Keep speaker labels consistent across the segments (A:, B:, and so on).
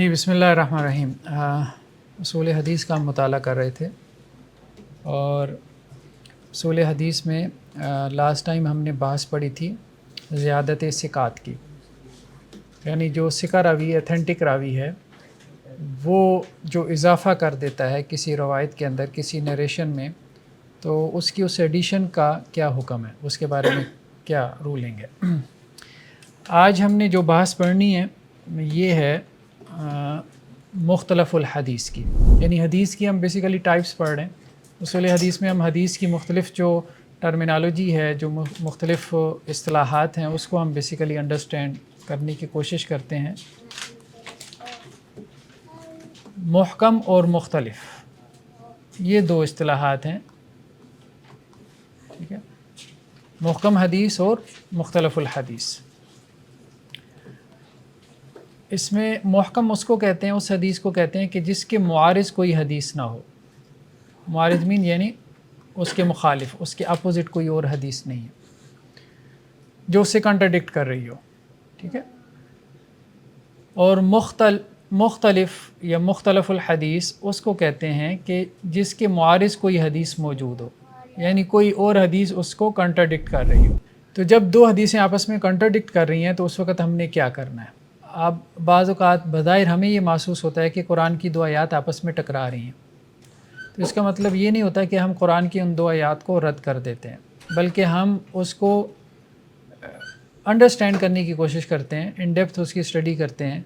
A: جی بسم اللہ الرحمن الرحیم۔ اصول حدیث کا ہم مطالعہ کر رہے تھے، اور اصول حدیث میں لاسٹ ٹائم ہم نے بحث پڑھی تھی زیادت ثقات کی، یعنی جو ثقہ راوی اتھینٹک راوی ہے وہ جو اضافہ کر دیتا ہے کسی روایت کے اندر، کسی نریشن میں، تو اس کی اس ایڈیشن کا کیا حکم ہے، اس کے بارے میں کیا رولنگ ہے۔ آج ہم نے جو بحث پڑھنی ہے یہ ہے مختلف الحدیث کی، یعنی حدیث کی ہم بیسیکلی ٹائپس پڑھ رہے ہیں۔ اصول حدیث میں ہم حدیث کی مختلف جو ٹرمینالوجی ہے، جو مختلف اصطلاحات ہیں، اس کو ہم بیسیکلی انڈرسٹینڈ کرنے کی کوشش کرتے ہیں۔ محکم اور مختلف یہ دو اصطلاحات ہیں، ٹھیک ہے، محکم حدیث اور مختلف الحدیث۔ اس میں محکم اس کو کہتے ہیں، اس حدیث کو کہتے ہیں کہ جس کے معارض کوئی حدیث نہ ہو۔ معارض مین یعنی اس کے مخالف، اس کے اپوزٹ کوئی اور حدیث نہیں ہے جو اسے کنٹراڈکٹ کر رہی ہو، ٹھیک ہے۔ اور مختلف یا مختلف الحدیث اس کو کہتے ہیں کہ جس کے معارض کوئی حدیث موجود ہو، یعنی کوئی اور حدیث اس کو کنٹراڈکٹ کر رہی ہو۔ تو جب دو حدیثیں آپس میں کنٹراڈکٹ کر رہی ہیں تو اس وقت ہم نے کیا کرنا ہے؟ اب بعض اوقات بظاہر ہمیں یہ محسوس ہوتا ہے کہ قرآن کی دو آیات آپس میں ٹکرا رہی ہیں، تو اس کا مطلب یہ نہیں ہوتا کہ ہم قرآن کی ان دو آیات کو رد کر دیتے ہیں، بلکہ ہم اس کو انڈرسٹینڈ کرنے کی کوشش کرتے ہیں، ان ڈیپتھ اس کی اسٹڈی کرتے ہیں،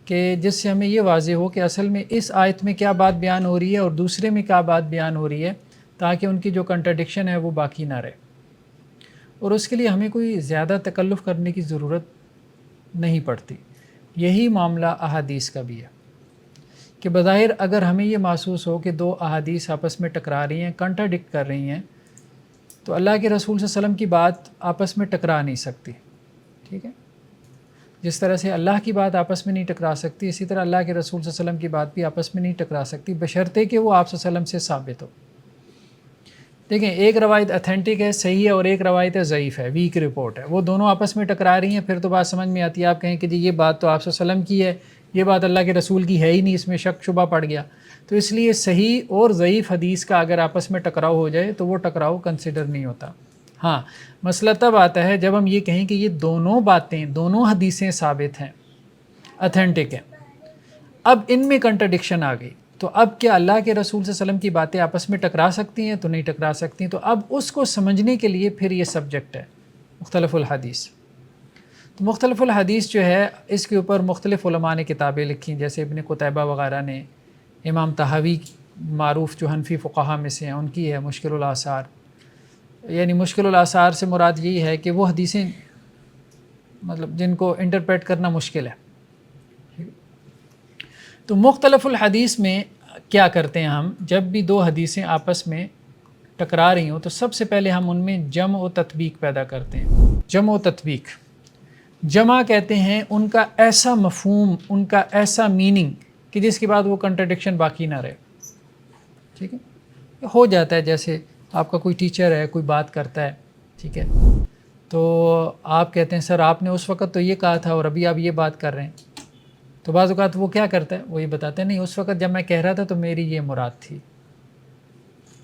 A: کہ جس سے ہمیں یہ واضح ہو کہ اصل میں اس آیت میں کیا بات بیان ہو رہی ہے اور دوسرے میں کیا بات بیان ہو رہی ہے، تاکہ ان کی جو کنٹراڈکشن ہے وہ باقی نہ رہے۔ اور اس کے لیے ہمیں کوئی زیادہ تکلف کرنے کی ضرورت نہیں پڑتی۔ یہی معاملہ احادیث کا بھی ہے کہ بظاہر اگر ہمیں یہ محسوس ہو کہ دو احادیث آپس میں ٹکرا رہی ہیں، کنٹراڈکٹ کر رہی ہیں، تو اللہ کے رسول صلی اللہ علیہ وسلم کی بات آپس میں ٹکرا نہیں سکتی، ٹھیک ہے۔ جس طرح سے اللہ کی بات آپس میں نہیں ٹکرا سکتی، اسی طرح اللہ کے رسول صلی اللہ علیہ وسلم کی بات بھی آپس میں نہیں ٹکرا سکتی، بشرطے کہ وہ آپ صلی اللہ علیہ وسلم سے ثابت ہو۔ دیکھیں، ایک روایت اتھینٹک ہے، صحیح ہے، اور ایک روایت ضعیف ہے، ویک رپورٹ ہے، وہ دونوں آپس میں ٹکرا رہی ہیں، پھر تو بات سمجھ میں آتی ہے۔ آپ کہیں کہ جی یہ بات تو آپ صلی اللہ علیہ وسلم کی ہے، یہ بات اللہ کے رسول کی ہے ہی نہیں، اس میں شک شبہ پڑ گیا۔ تو اس لیے صحیح اور ضعیف حدیث کا اگر آپس میں ٹکراؤ ہو جائے تو وہ ٹکراؤ کنسیڈر نہیں ہوتا۔ ہاں، مسئلہ تب آتا ہے جب ہم یہ کہیں کہ یہ دونوں باتیں، دونوں حدیثیں ثابت ہیں، اتھینٹک ہیں، اب ان میں کنٹراڈکشن آ گئی، تو اب کیا اللہ کے رسول صلی اللہ علیہ وسلم کی باتیں آپس میں ٹکرا سکتی ہیں؟ تو نہیں ٹکرا سکتی۔ تو اب اس کو سمجھنے کے لیے پھر یہ سبجیکٹ ہے مختلف الحدیث۔ تو مختلف الحدیث جو ہے، اس کے اوپر مختلف علماء نے کتابیں لکھی، جیسے ابن قتیبہ وغیرہ نے، امام طحاوی معروف جو حنفی فقہا میں سے ہیں، ان کی ہے مشکل الآثار۔ یعنی مشکل الآثار سے مراد یہی ہے کہ وہ حدیثیں مطلب جن کو انٹرپریٹ کرنا مشکل ہے۔ تو مختلف الحدیث میں کیا کرتے ہیں ہم؟ جب بھی دو حدیثیں آپس میں ٹکرا رہی ہوں تو سب سے پہلے ہم ان میں جمع و تطبیق پیدا کرتے ہیں۔ جمع و تطبیق، جمع کہتے ہیں ان کا ایسا مفہوم، ان کا ایسا میننگ کہ جس کے بعد وہ کنٹراڈکشن باقی نہ رہے، ٹھیک ہے۔ ہو جاتا ہے جیسے آپ کا کوئی ٹیچر ہے، کوئی بات کرتا ہے، ٹھیک ہے، تو آپ کہتے ہیں سر آپ نے اس وقت تو یہ کہا تھا اور ابھی آپ یہ بات کر رہے ہیں۔ تو بعض اوقات وہ کیا کرتا ہے، وہ یہ بتاتا ہے نہیں اس وقت جب میں کہہ رہا تھا تو میری یہ مراد تھی،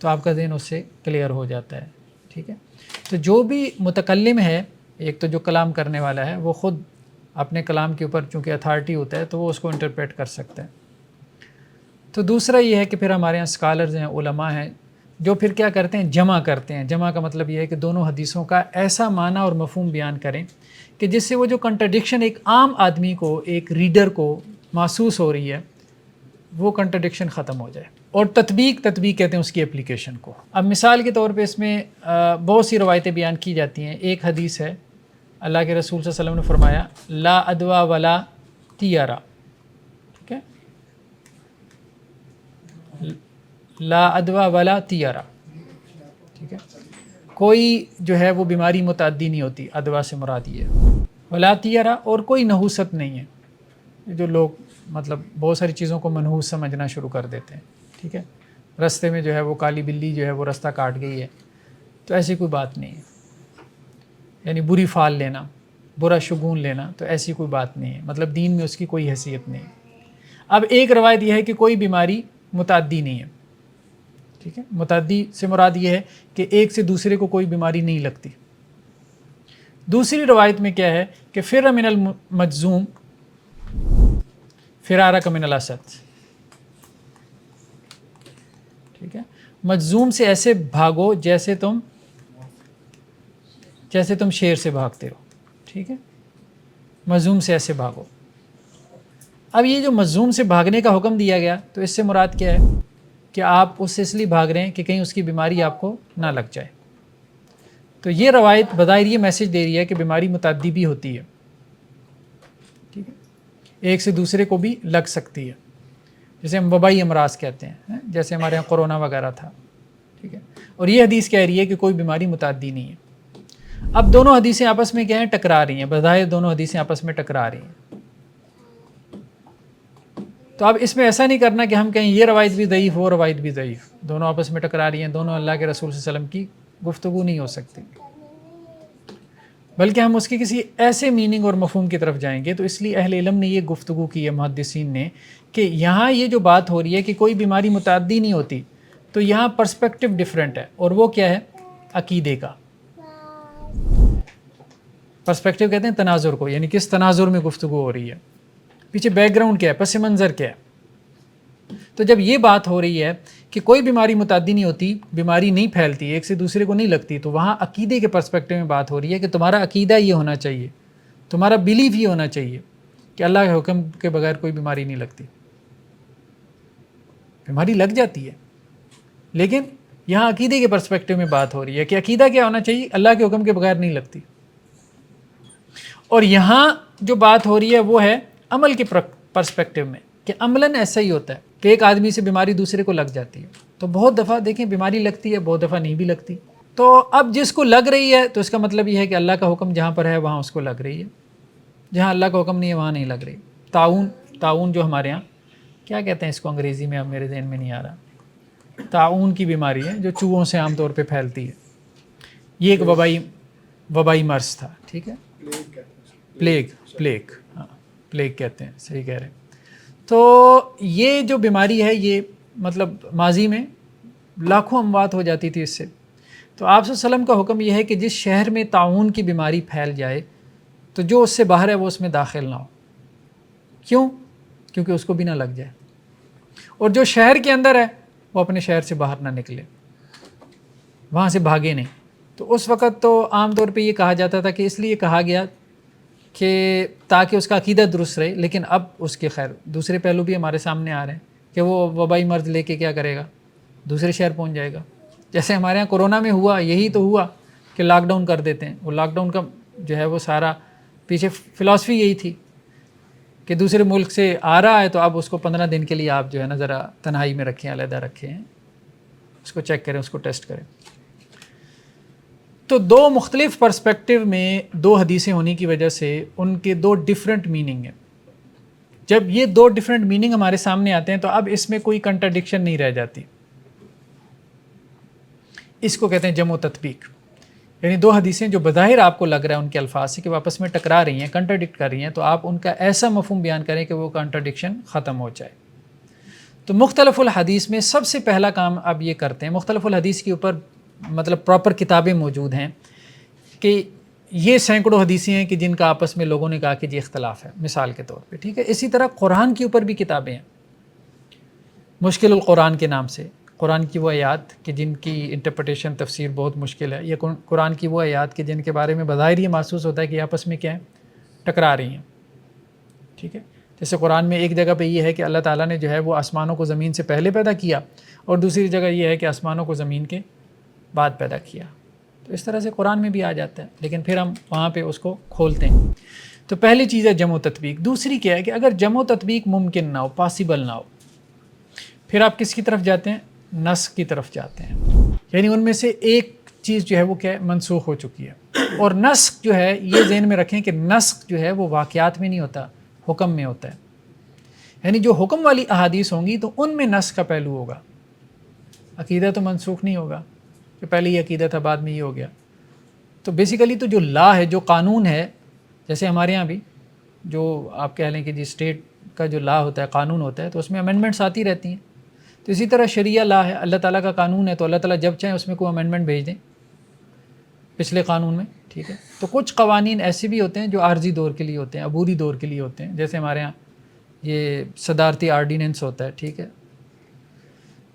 A: تو آپ کا ذہن اس سے کلیئر ہو جاتا ہے، ٹھیک ہے۔ تو جو بھی متکلم ہے، ایک تو جو کلام کرنے والا ہے، وہ خود اپنے کلام کے اوپر چونکہ اتھارٹی ہوتا ہے تو وہ اس کو انٹرپریٹ کر سکتا ہے۔ تو دوسرا یہ ہے کہ پھر ہمارے یہاں اسکالرز ہیں، علماء ہیں، جو پھر کیا کرتے ہیں، جمع کرتے ہیں۔ جمع کا مطلب یہ ہے کہ دونوں حدیثوں کا ایسا معنی اور مفہوم بیان کریں کہ جس سے وہ جو کنٹراڈکشن ایک عام آدمی کو، ایک ریڈر کو محسوس ہو رہی ہے، وہ کنٹراڈکشن ختم ہو جائے۔ اور تطبیق کہتے ہیں اس کی اپلیکیشن کو۔ اب مثال کے طور پہ اس میں بہت سی روایتیں بیان کی جاتی ہیں۔ ایک حدیث ہے، اللہ کے رسول صلی اللہ علیہ وسلم نے فرمایا لا ادوا ولا تیارا، ٹھیک ہے، لا ادوا ولا تیارا، ٹھیک ہے، کوئی جو ہے وہ بیماری متعدی نہیں ہوتی، ادوا سے مراد یہ ہے، ولا تیارا، اور کوئی نحوست نہیں ہے۔ جو لوگ مطلب بہت ساری چیزوں کو منحوس سمجھنا شروع کر دیتے ہیں، ٹھیک ہے، رستے میں جو ہے وہ کالی بلی جو ہے وہ رستہ کاٹ گئی ہے، تو ایسی کوئی بات نہیں ہے۔ یعنی بری فال لینا، برا شگون لینا، تو ایسی کوئی بات نہیں ہے، مطلب دین میں اس کی کوئی حیثیت نہیں ہے۔ اب ایک روایت یہ ہے کہ کوئی بیماری متعدی نہیں ہے، ٹھیک ہے، متعدی سے مراد یہ ہے کہ ایک سے دوسرے کو کوئی بیماری نہیں لگتی۔ دوسری روایت میں کیا ہے کہ فر من المجزوم فرارک من الاسد، ٹھیک ہے، مجزوم سے ایسے بھاگو جیسے تم شیر سے بھاگتے ہو، ٹھیک ہے، مجزوم سے ایسے بھاگو۔ اب یہ جو مجزوم سے بھاگنے کا حکم دیا گیا تو اس سے مراد کیا ہے کہ آپ اس سے اس لیے بھاگ رہے ہیں کہ کہیں اس کی بیماری آپ کو نہ لگ جائے۔ تو یہ روایت بظاہر یہ میسج دے رہی ہے کہ بیماری متعدی بھی ہوتی ہے، ٹھیک ہے، ایک سے دوسرے کو بھی لگ سکتی ہے، جسے ہم وبائی امراض کہتے ہیں، جیسے ہمارے یہاں کورونا وغیرہ تھا، ٹھیک ہے۔ اور یہ حدیث کہہ رہی ہے کہ کوئی بیماری متعدی نہیں ہے۔ اب دونوں حدیثیں آپس میں کیا ہیں، ٹکرا رہی ہیں، بظاہر دونوں حدیثیں آپس میں ٹکرا رہی ہیں۔ تو اب اس میں ایسا نہیں کرنا کہ ہم کہیں یہ روایت بھی ضعیف وہ روایت بھی ضعیف، دونوں آپس میں ٹکرا رہی ہیں، دونوں اللہ کے رسول صلی اللہ علیہ وسلم کی گفتگو نہیں ہو سکتی، بلکہ ہم اس کی کسی ایسے میننگ اور مفہوم کی طرف جائیں گے۔ تو اس لیے اہل علم نے یہ گفتگو کی ہے، محدثین نے، کہ یہاں یہ جو بات ہو رہی ہے کہ کوئی بیماری متعدی نہیں ہوتی، تو یہاں پرسپیکٹو ڈیفرنٹ ہے، اور وہ کیا ہے، عقیدے کا پرسپیکٹو کہتے ہیں تناظر کو، یعنی کس تناظر میں گفتگو ہو رہی ہے، پیچھے بیک گراؤنڈ کیا ہے، پس منظر کیا ہے۔ تو جب یہ بات ہو رہی ہے کہ کوئی بیماری متعدی نہیں ہوتی، بیماری نہیں پھیلتی، ایک سے دوسرے کو نہیں لگتی، تو وہاں عقیدے کے پرسپیکٹو میں بات ہو رہی ہے کہ تمہارا عقیدہ یہ ہونا چاہیے، تمہارا بیلیف یہ ہونا چاہیے کہ اللہ کے حکم کے بغیر کوئی بیماری نہیں لگتی۔ بیماری لگ جاتی ہے، لیکن یہاں عقیدے کے پرسپیکٹو میں بات ہو رہی ہے کہ عقیدہ کیا ہونا چاہیے، اللہ کے حکم کے بغیر نہیں لگتی۔ اور یہاں جو بات ہو رہی ہے وہ ہے عمل کے پرسپیکٹو میں، کہ عملاً ایسا ہی ہوتا ہے کہ ایک آدمی سے بیماری دوسرے کو لگ جاتی ہے، تو بہت دفعہ دیکھیں بیماری لگتی ہے، بہت دفعہ نہیں بھی لگتی۔ تو اب جس کو لگ رہی ہے تو اس کا مطلب یہ ہے کہ اللہ کا حکم جہاں پر ہے وہاں اس کو لگ رہی ہے، جہاں اللہ کا حکم نہیں ہے وہاں نہیں لگ رہی۔ تعاون جو ہمارے یہاں کیا کہتے ہیں اس کو انگریزی میں، اب میرے ذہن میں نہیں آ رہا، تعاون کی بیماری ہے جو چوہوں سے عام طور پہ پھیلتی ہے، یہ ایک وبائی مرض تھا، ٹھیک ہے، پلیگ، ہاں پلیگ کہتے ہیں، صحیح کہہ رہے ہیں۔ تو یہ جو بیماری ہے یہ مطلب ماضی میں لاکھوں اموات ہو جاتی تھی اس سے۔ تو آپ صلی اللہ علیہ وسلم کا حکم یہ ہے کہ جس شہر میں طاعون کی بیماری پھیل جائے تو جو اس سے باہر ہے وہ اس میں داخل نہ ہو۔ کیوں؟ کیونکہ اس کو بھی نہ لگ جائے، اور جو شہر کے اندر ہے وہ اپنے شہر سے باہر نہ نکلے، وہاں سے بھاگے نہیں۔ تو اس وقت تو عام طور پہ یہ کہا جاتا تھا کہ اس لیے کہا گیا کہ تاکہ اس کا عقیدہ درست رہے، لیکن اب اس کے خیر دوسرے پہلو بھی ہمارے سامنے آ رہے ہیں کہ وہ وبائی مرض لے کے کیا کرے گا، دوسرے شہر پہنچ جائے گا۔ جیسے ہمارے ہاں کورونا میں ہوا، یہی تو ہوا کہ لاک ڈاؤن کر دیتے ہیں۔ وہ لاک ڈاؤن کا جو ہے وہ سارا پیچھے فلاسفی یہی تھی کہ دوسرے ملک سے آ رہا ہے تو اب اس کو 15 دن کے لیے آپ جو ہے نا ذرا تنہائی میں رکھیں، علیحدہ رکھیں، اس کو چیک کریں، اس کو ٹیسٹ کریں۔ تو دو مختلف پرسپیکٹو میں دو حدیثیں ہونے کی وجہ سے ان کے دو ڈیفرنٹ میننگ ہیں۔ جب یہ دو ڈیفرنٹ میننگ ہمارے سامنے آتے ہیں تو اب اس میں کوئی کنٹرڈکشن نہیں رہ جاتی، اس کو کہتے ہیں جمع و تطبیق۔ یعنی دو حدیثیں جو بظاہر آپ کو لگ رہا ہے ان کے الفاظ سے کہ آپس میں ٹکرا رہی ہیں، کنٹرڈکٹ کر رہی ہیں، تو آپ ان کا ایسا مفہوم بیان کریں کہ وہ کنٹرڈکشن ختم ہو جائے۔ تو مختلف الحدیث میں سب سے پہلا کام اب یہ کرتے ہیں، مختلف الحدیث کے اوپر مطلب پراپر کتابیں موجود ہیں کہ یہ سینکڑوں حدیثیں ہیں کہ جن کا آپس میں لوگوں نے کہا کہ جی اختلاف ہے، مثال کے طور پہ، ٹھیک ہے۔ اسی طرح قرآن کے اوپر بھی کتابیں ہیں، مشکل القرآن کے نام سے، قرآن کی وہ آیات کہ جن کی انٹرپریٹیشن تفسیر بہت مشکل ہے، یہ قرآن کی وہ آیات کہ جن کے بارے میں بظاہر یہ محسوس ہوتا ہے کہ آپس میں کیا ہے، ٹکرا رہی ہیں، ٹھیک ہے۔ جیسے قرآن میں ایک جگہ پہ یہ ہے کہ اللہ تعالیٰ نے جو ہے وہ آسمانوں کو زمین سے پہلے پیدا کیا، اور دوسری جگہ یہ ہے کہ آسمانوں کو زمین کے بعد پیدا کیا۔ تو اس طرح سے قرآن میں بھی آ جاتا ہے، لیکن پھر ہم وہاں پہ اس کو کھولتے ہیں۔ تو پہلی چیز ہے جمع و تطبیق۔ دوسری کیا ہے کہ اگر جمع و تطبیق ممکن نہ ہو، پاسبل نہ ہو، پھر آپ کس کی طرف جاتے ہیں، نسخ کی طرف جاتے ہیں۔ یعنی ان میں سے ایک چیز جو ہے وہ کیا ہے، منسوخ ہو چکی ہے۔ اور نسخ جو ہے یہ ذہن میں رکھیں کہ نسخ جو ہے وہ واقعات میں نہیں ہوتا، حکم میں ہوتا ہے۔ یعنی جو حکم والی احادیث ہوں گی تو ان میں نسخ کا پہلو ہوگا، عقیدہ تو منسوخ نہیں ہوگا کہ پہلے یہ عقیدہ تھا بعد میں یہ ہو گیا۔ تو بیسیکلی تو جو لا ہے، جو قانون ہے، جیسے ہمارے ہاں بھی جو آپ کہہ لیں کہ جی اسٹیٹ کا جو لا ہوتا ہے، قانون ہوتا ہے، تو اس میں امینڈمنٹس آتی رہتی ہیں. تو اسی طرح شریعہ لا ہے، اللہ تعالیٰ کا قانون ہے، تو اللہ تعالیٰ جب چاہیں اس میں کوئی امینڈمنٹ بھیج دیں پچھلے قانون میں. ٹھیک ہے. تو کچھ قوانین ایسے بھی ہوتے ہیں جو عارضی دور کے لیے ہوتے ہیں، عبوری دور کے لیے ہوتے ہیں، جیسے ہمارے ہاں یہ صدارتی آرڈیننس ہوتا ہے. ٹھیک ہے.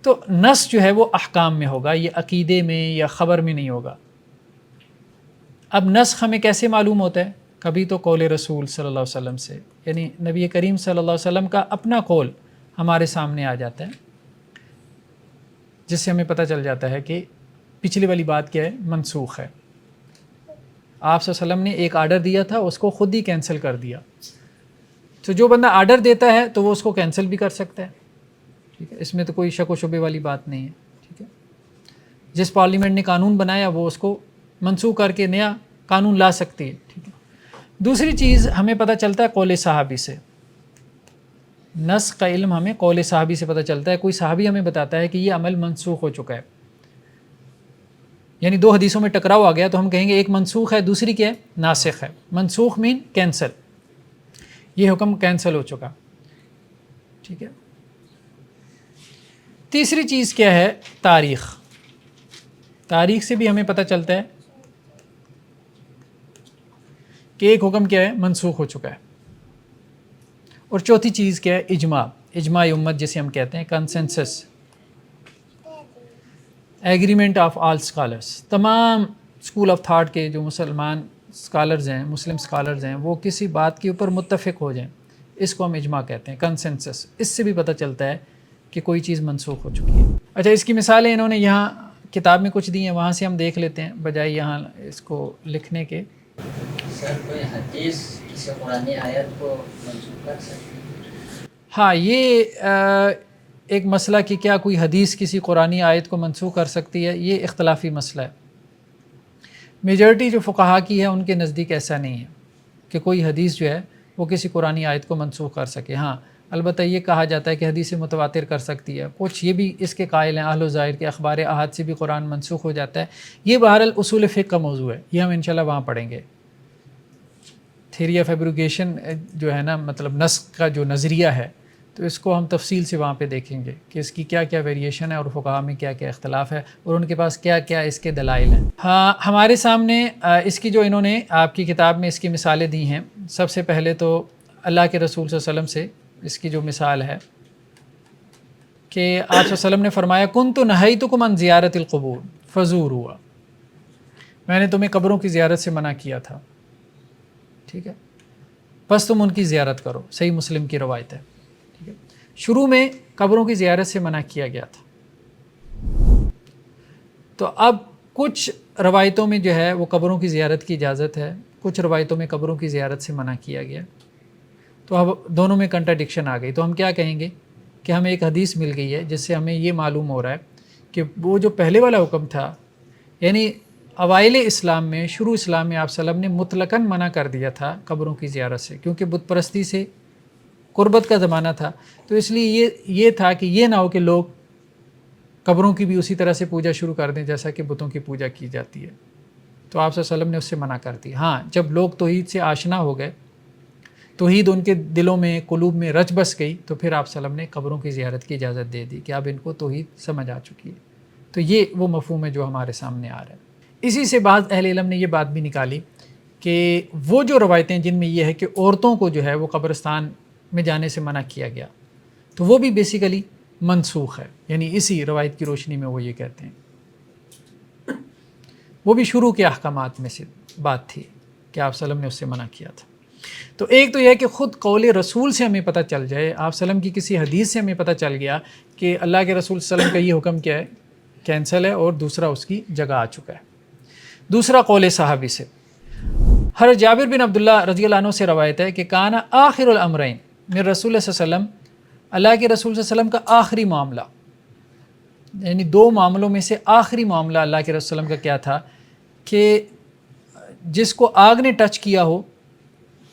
A: تو نص جو ہے وہ احکام میں ہوگا، یہ عقیدے میں یا خبر میں نہیں ہوگا. اب نسخ ہمیں کیسے معلوم ہوتا ہے؟ کبھی تو قول رسول صلی اللہ علیہ وسلم سے، یعنی نبی کریم صلی اللہ علیہ وسلم کا اپنا قول ہمارے سامنے آ جاتا ہے، جس سے ہمیں پتہ چل جاتا ہے کہ پچھلی والی بات کیا ہے، منسوخ ہے. آپ صلی اللہ علیہ وسلم نے ایک آرڈر دیا تھا، اس کو خود ہی کینسل کر دیا. تو جو بندہ آرڈر دیتا ہے تو وہ اس کو کینسل بھی کر سکتا ہے. ٹھیک ہے. اس میں تو کوئی شک و شبے والی بات نہیں ہے. ٹھیک ہے. جس پارلیمنٹ نے قانون بنایا وہ اس کو منسوخ کر کے نیا قانون لا سکتی ہے. ٹھیک ہے. دوسری چیز ہمیں پتہ چلتا ہے قول صحابی سے. نسخ کا علم ہمیں قول صحابی سے پتہ چلتا ہے. کوئی صحابی ہمیں بتاتا ہے کہ یہ عمل منسوخ ہو چکا ہے، یعنی دو حدیثوں میں ٹکراؤ آ گیا، تو ہم کہیں گے ایک منسوخ ہے، دوسری کیا ہے، ناسخ ہے. منسوخ مین کینسل، یہ حکم کینسل ہو چکا. ٹھیک ہے. تیسری چیز کیا ہے، تاریخ. تاریخ سے بھی ہمیں پتہ چلتا ہے کہ ایک حکم کیا ہے، منسوخ ہو چکا ہے. اور چوتھی چیز کیا ہے، اجماع. اجماع امت جسے ہم کہتے ہیں، consensus, agreement of all scholars. تمام اسکول آف تھاٹ کے جو مسلمان اسکالرز ہیں، مسلم اسکالرز ہیں، وہ کسی بات کے اوپر متفق ہو جائیں، اس کو ہم اجماع کہتے ہیں، کنسنسس. اس سے بھی پتہ چلتا ہے کہ کوئی چیز منسوخ ہو چکی ہے. اچھا، اس کی مثالیں انہوں نے یہاں کتاب میں کچھ دی ہیں، وہاں سے ہم دیکھ لیتے ہیں بجائے یہاں اس کو لکھنے کے.
B: سر کوئی حدیث کسی قرآنی آیت کو منسوخ کر سکتی ہے؟
A: ہاں، یہ ایک مسئلہ کہ کیا کوئی حدیث کسی قرآنی آیت کو منسوخ کر سکتی ہے، یہ اختلافی مسئلہ ہے. میجورٹی جو فقہا کی ہے ان کے نزدیک ایسا نہیں ہے کہ کوئی حدیث جو ہے وہ کسی قرآنی آیت کو منسوخ کر سکے. ہاں، البتہ یہ کہا جاتا ہے کہ حدیث متواتر کر سکتی ہے. کچھ یہ بھی اس کے قائل ہیں اہل و ظاہر کے اخبار احاد سے بھی قرآن منسوخ ہو جاتا ہے. یہ بہرحال اصول فقہ کا موضوع ہے، یہ ہم انشاءاللہ وہاں پڑھیں گے. تھیوری آف ایبروگیشن جو ہے نا، مطلب نسخ کا جو نظریہ ہے، تو اس کو ہم تفصیل سے وہاں پہ دیکھیں گے کہ اس کی کیا کیا ویریشن ہے اور فقہا میں کیا کیا اختلاف ہے اور ان کے پاس کیا کیا اس کے دلائل ہیں. ہاں، ہمارے سامنے اس کی جو انہوں نے آپ کی کتاب میں اس کی مثالیں دی ہیں. سب سے پہلے تو اللہ کے رسول صلی اللہ علیہ وسلم سے اس کی جو مثال ہے کہ آپ صلی اللہ علیہ وسلم نے فرمایا، کنت نہیتکم عن زیارت القبور فزوروا، میں نے تمہیں قبروں کی زیارت سے منع کیا تھا، ٹھیک ہے، بس تم ان کی زیارت کرو. صحیح مسلم کی روایت ہے. ٹھیک ہے. شروع میں قبروں کی زیارت سے منع کیا گیا تھا. تو اب کچھ روایتوں میں جو ہے وہ قبروں کی زیارت کی اجازت ہے، کچھ روایتوں میں قبروں کی زیارت سے منع کیا گیا. تو اب دونوں میں کنٹراڈکشن آ گئی. تو ہم کیا کہیں گے کہ ہمیں ایک حدیث مل گئی ہے جس سے ہمیں یہ معلوم ہو رہا ہے کہ وہ جو پہلے والا حکم تھا، یعنی اوائل اسلام میں، شروع اسلام میں آپ صلی اللہ علیہ وسلم نے مطلقاً منع کر دیا تھا قبروں کی زیارت سے، کیونکہ بت پرستی سے قربت کا زمانہ تھا. تو اس لیے یہ تھا کہ یہ نہ ہو کہ لوگ قبروں کی بھی اسی طرح سے پوجا شروع کر دیں جیسا کہ بتوں کی پوجا کی جاتی ہے. تو آپ صلی اللہ علیہ وسلم نے اس سے منع کر دی. ہاں، جب لوگ توحید سے آشنا ہو گئے، توحید ان کے دلوں میں، قلوب میں رچ بس گئی، تو پھر آپ صلی اللہ علیہ وسلم نے قبروں کی زیارت کی اجازت دے دی کہ اب ان کو توحید سمجھ آ چکی ہے. تو یہ وہ مفہوم ہے جو ہمارے سامنے آ رہا ہے. اسی سے بعض اہل علم نے یہ بات بھی نکالی کہ وہ جو روایتیں جن میں یہ ہے کہ عورتوں کو جو ہے وہ قبرستان میں جانے سے منع کیا گیا، تو وہ بھی بیسیکلی منسوخ ہے. یعنی اسی روایت کی روشنی میں وہ یہ کہتے ہیں، وہ بھی شروع کے احکامات میں سے بات تھی کہ آپ صلی اللہ علیہ وسلم نے اس سے منع کیا تھا. تو ایک تو یہ ہے کہ خود قول رسول سے ہمیں پتہ چل جائے، آپ صلی اللہ علیہ وسلم کی کسی حدیث سے ہمیں پتہ چل گیا کہ اللہ کے رسول صلی اللہ علیہ وسلم کا یہ حکم کیا ہے، کینسل ہے، اور دوسرا اس کی جگہ آ چکا ہے. دوسرا قول صحابی سے، حضرت جابر بن عبداللہ رضی اللہ عنہ سے روایت ہے کہ کانا آخر الامرین من رسول صلی اللہ علیہ وسلم، اللہ کے رسول صلی اللہ علیہ وسلم کا آخری معاملہ، یعنی دو معاملوں میں سے آخری معاملہ اللہ کے رسول صلی اللہ علیہ وسلم کا کیا تھا کہ جس کو آگ نے ٹچ کیا ہو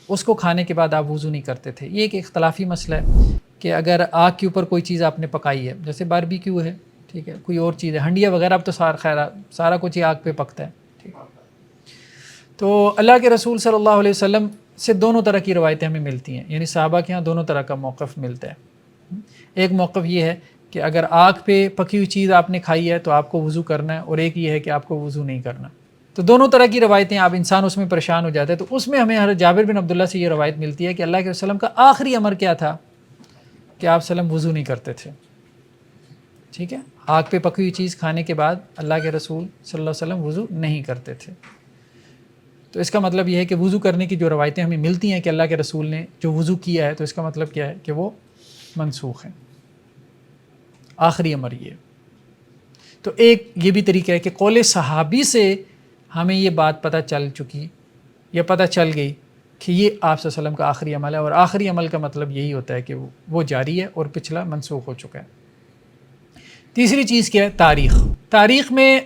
A: اس کو کھانے کے بعد آپ وضو نہیں کرتے تھے. یہ ایک اختلافی مسئلہ ہے کہ اگر آگ کے اوپر کوئی چیز آپ نے پکائی ہے، جیسے باربیکیو ہے، ٹھیک ہے، کوئی اور چیز ہے، ہنڈیا وغیرہ، اب تو سارا کچھ ہی آگ پہ پکتا ہے. ٹھیک. تو اللہ کے رسول صلی اللہ علیہ وسلم سے دونوں طرح کی روایتیں ہمیں ملتی ہیں، یعنی صحابہ کے ہاں دونوں طرح کا موقف ملتا ہے۔ ایک موقف یہ ہے کہ اگر آگ پہ پکی ہوئی چیز آپ نے کھائی ہے تو آپ کو وضو کرنا ہے، اور ایک یہ ہے کہ آپ کو وضو نہیں کرنا۔ تو دونوں طرح کی روایتیں، آپ انسان اس میں پریشان ہو جاتے ہیں۔ تو اس میں ہمیں حضرت جابر بن عبداللہ سے یہ روایت ملتی ہے کہ اللہ کے وسلم کا آخری امر کیا تھا کہ آپ وسلم وضو نہیں کرتے تھے، ٹھیک ہے، آگ پہ پکی ہوئی چیز کھانے کے بعد اللہ کے رسول صلی اللہ علیہ وسلم وضو نہیں کرتے تھے۔ تو اس کا مطلب یہ ہے کہ وضو کرنے کی جو روایتیں ہمیں ملتی ہیں کہ اللہ کے رسول نے جو وضو کیا ہے، تو اس کا مطلب کیا ہے کہ وہ منسوخ ہیں، آخری امر یہ۔ تو ایک یہ بھی طریقہ ہے کہ قول صحابی سے ہمیں یہ بات پتہ چل چکی یا پتہ چل گئی کہ یہ آپ صلی اللہ علیہ وسلم کا آخری عمل ہے، اور آخری عمل کا مطلب یہی ہوتا ہے کہ وہ جاری ہے اور پچھلا منسوخ ہو چکا ہے۔ تیسری چیز کیا ہے؟ تاریخ۔ تاریخ میں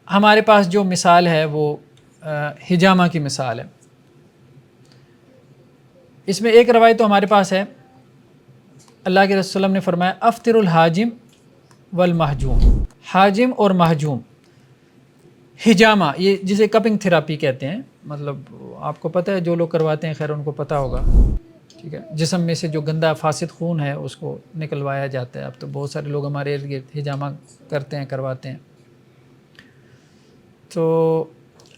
A: ہمارے پاس جو مثال ہے وہ حجامہ کی مثال ہے۔ اس میں ایک روایت تو ہمارے پاس ہے، اللہ کے رسول صلی اللہ علیہ وسلم نے فرمایا افطر الحاجم والمحجوم، حاجم اور محجوم۔ حجامہ یہ جسے کپنگ تھراپی کہتے ہیں، مطلب آپ کو پتہ ہے، جو لوگ کرواتے ہیں خیر ان کو پتہ ہوگا، ٹھیک ہے، جسم میں سے جو گندا فاسد خون ہے اس کو نکلوایا جاتا ہے۔ اب تو بہت سارے لوگ ہمارے ارد گرد حجامہ کرتے ہیں، کرواتے ہیں۔ تو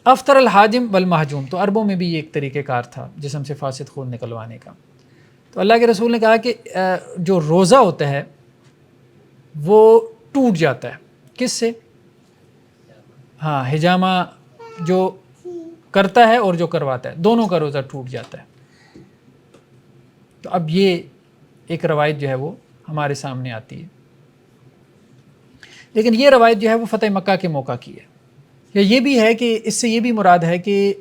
A: افطر الحاجم والمحجوم، تو عربوں میں بھی یہ ایک طریقہ کار تھا جسم سے فاسد خون نکلوانے کا۔ تو اللہ کے رسول نے کہا کہ جو روزہ ہوتا ہے وہ ٹوٹ جاتا ہے، کس سے؟ ہاں، حجامہ جو کرتا ہے اور جو کرواتا ہے، دونوں کا روزہ ٹوٹ جاتا ہے۔ تو اب یہ ایک روایت جو ہے وہ ہمارے سامنے آتی ہے، لیکن یہ روایت جو ہے وہ فتح مکہ کے موقع کی ہے۔ یا یہ بھی ہے کہ اس سے یہ بھی مراد ہے کہ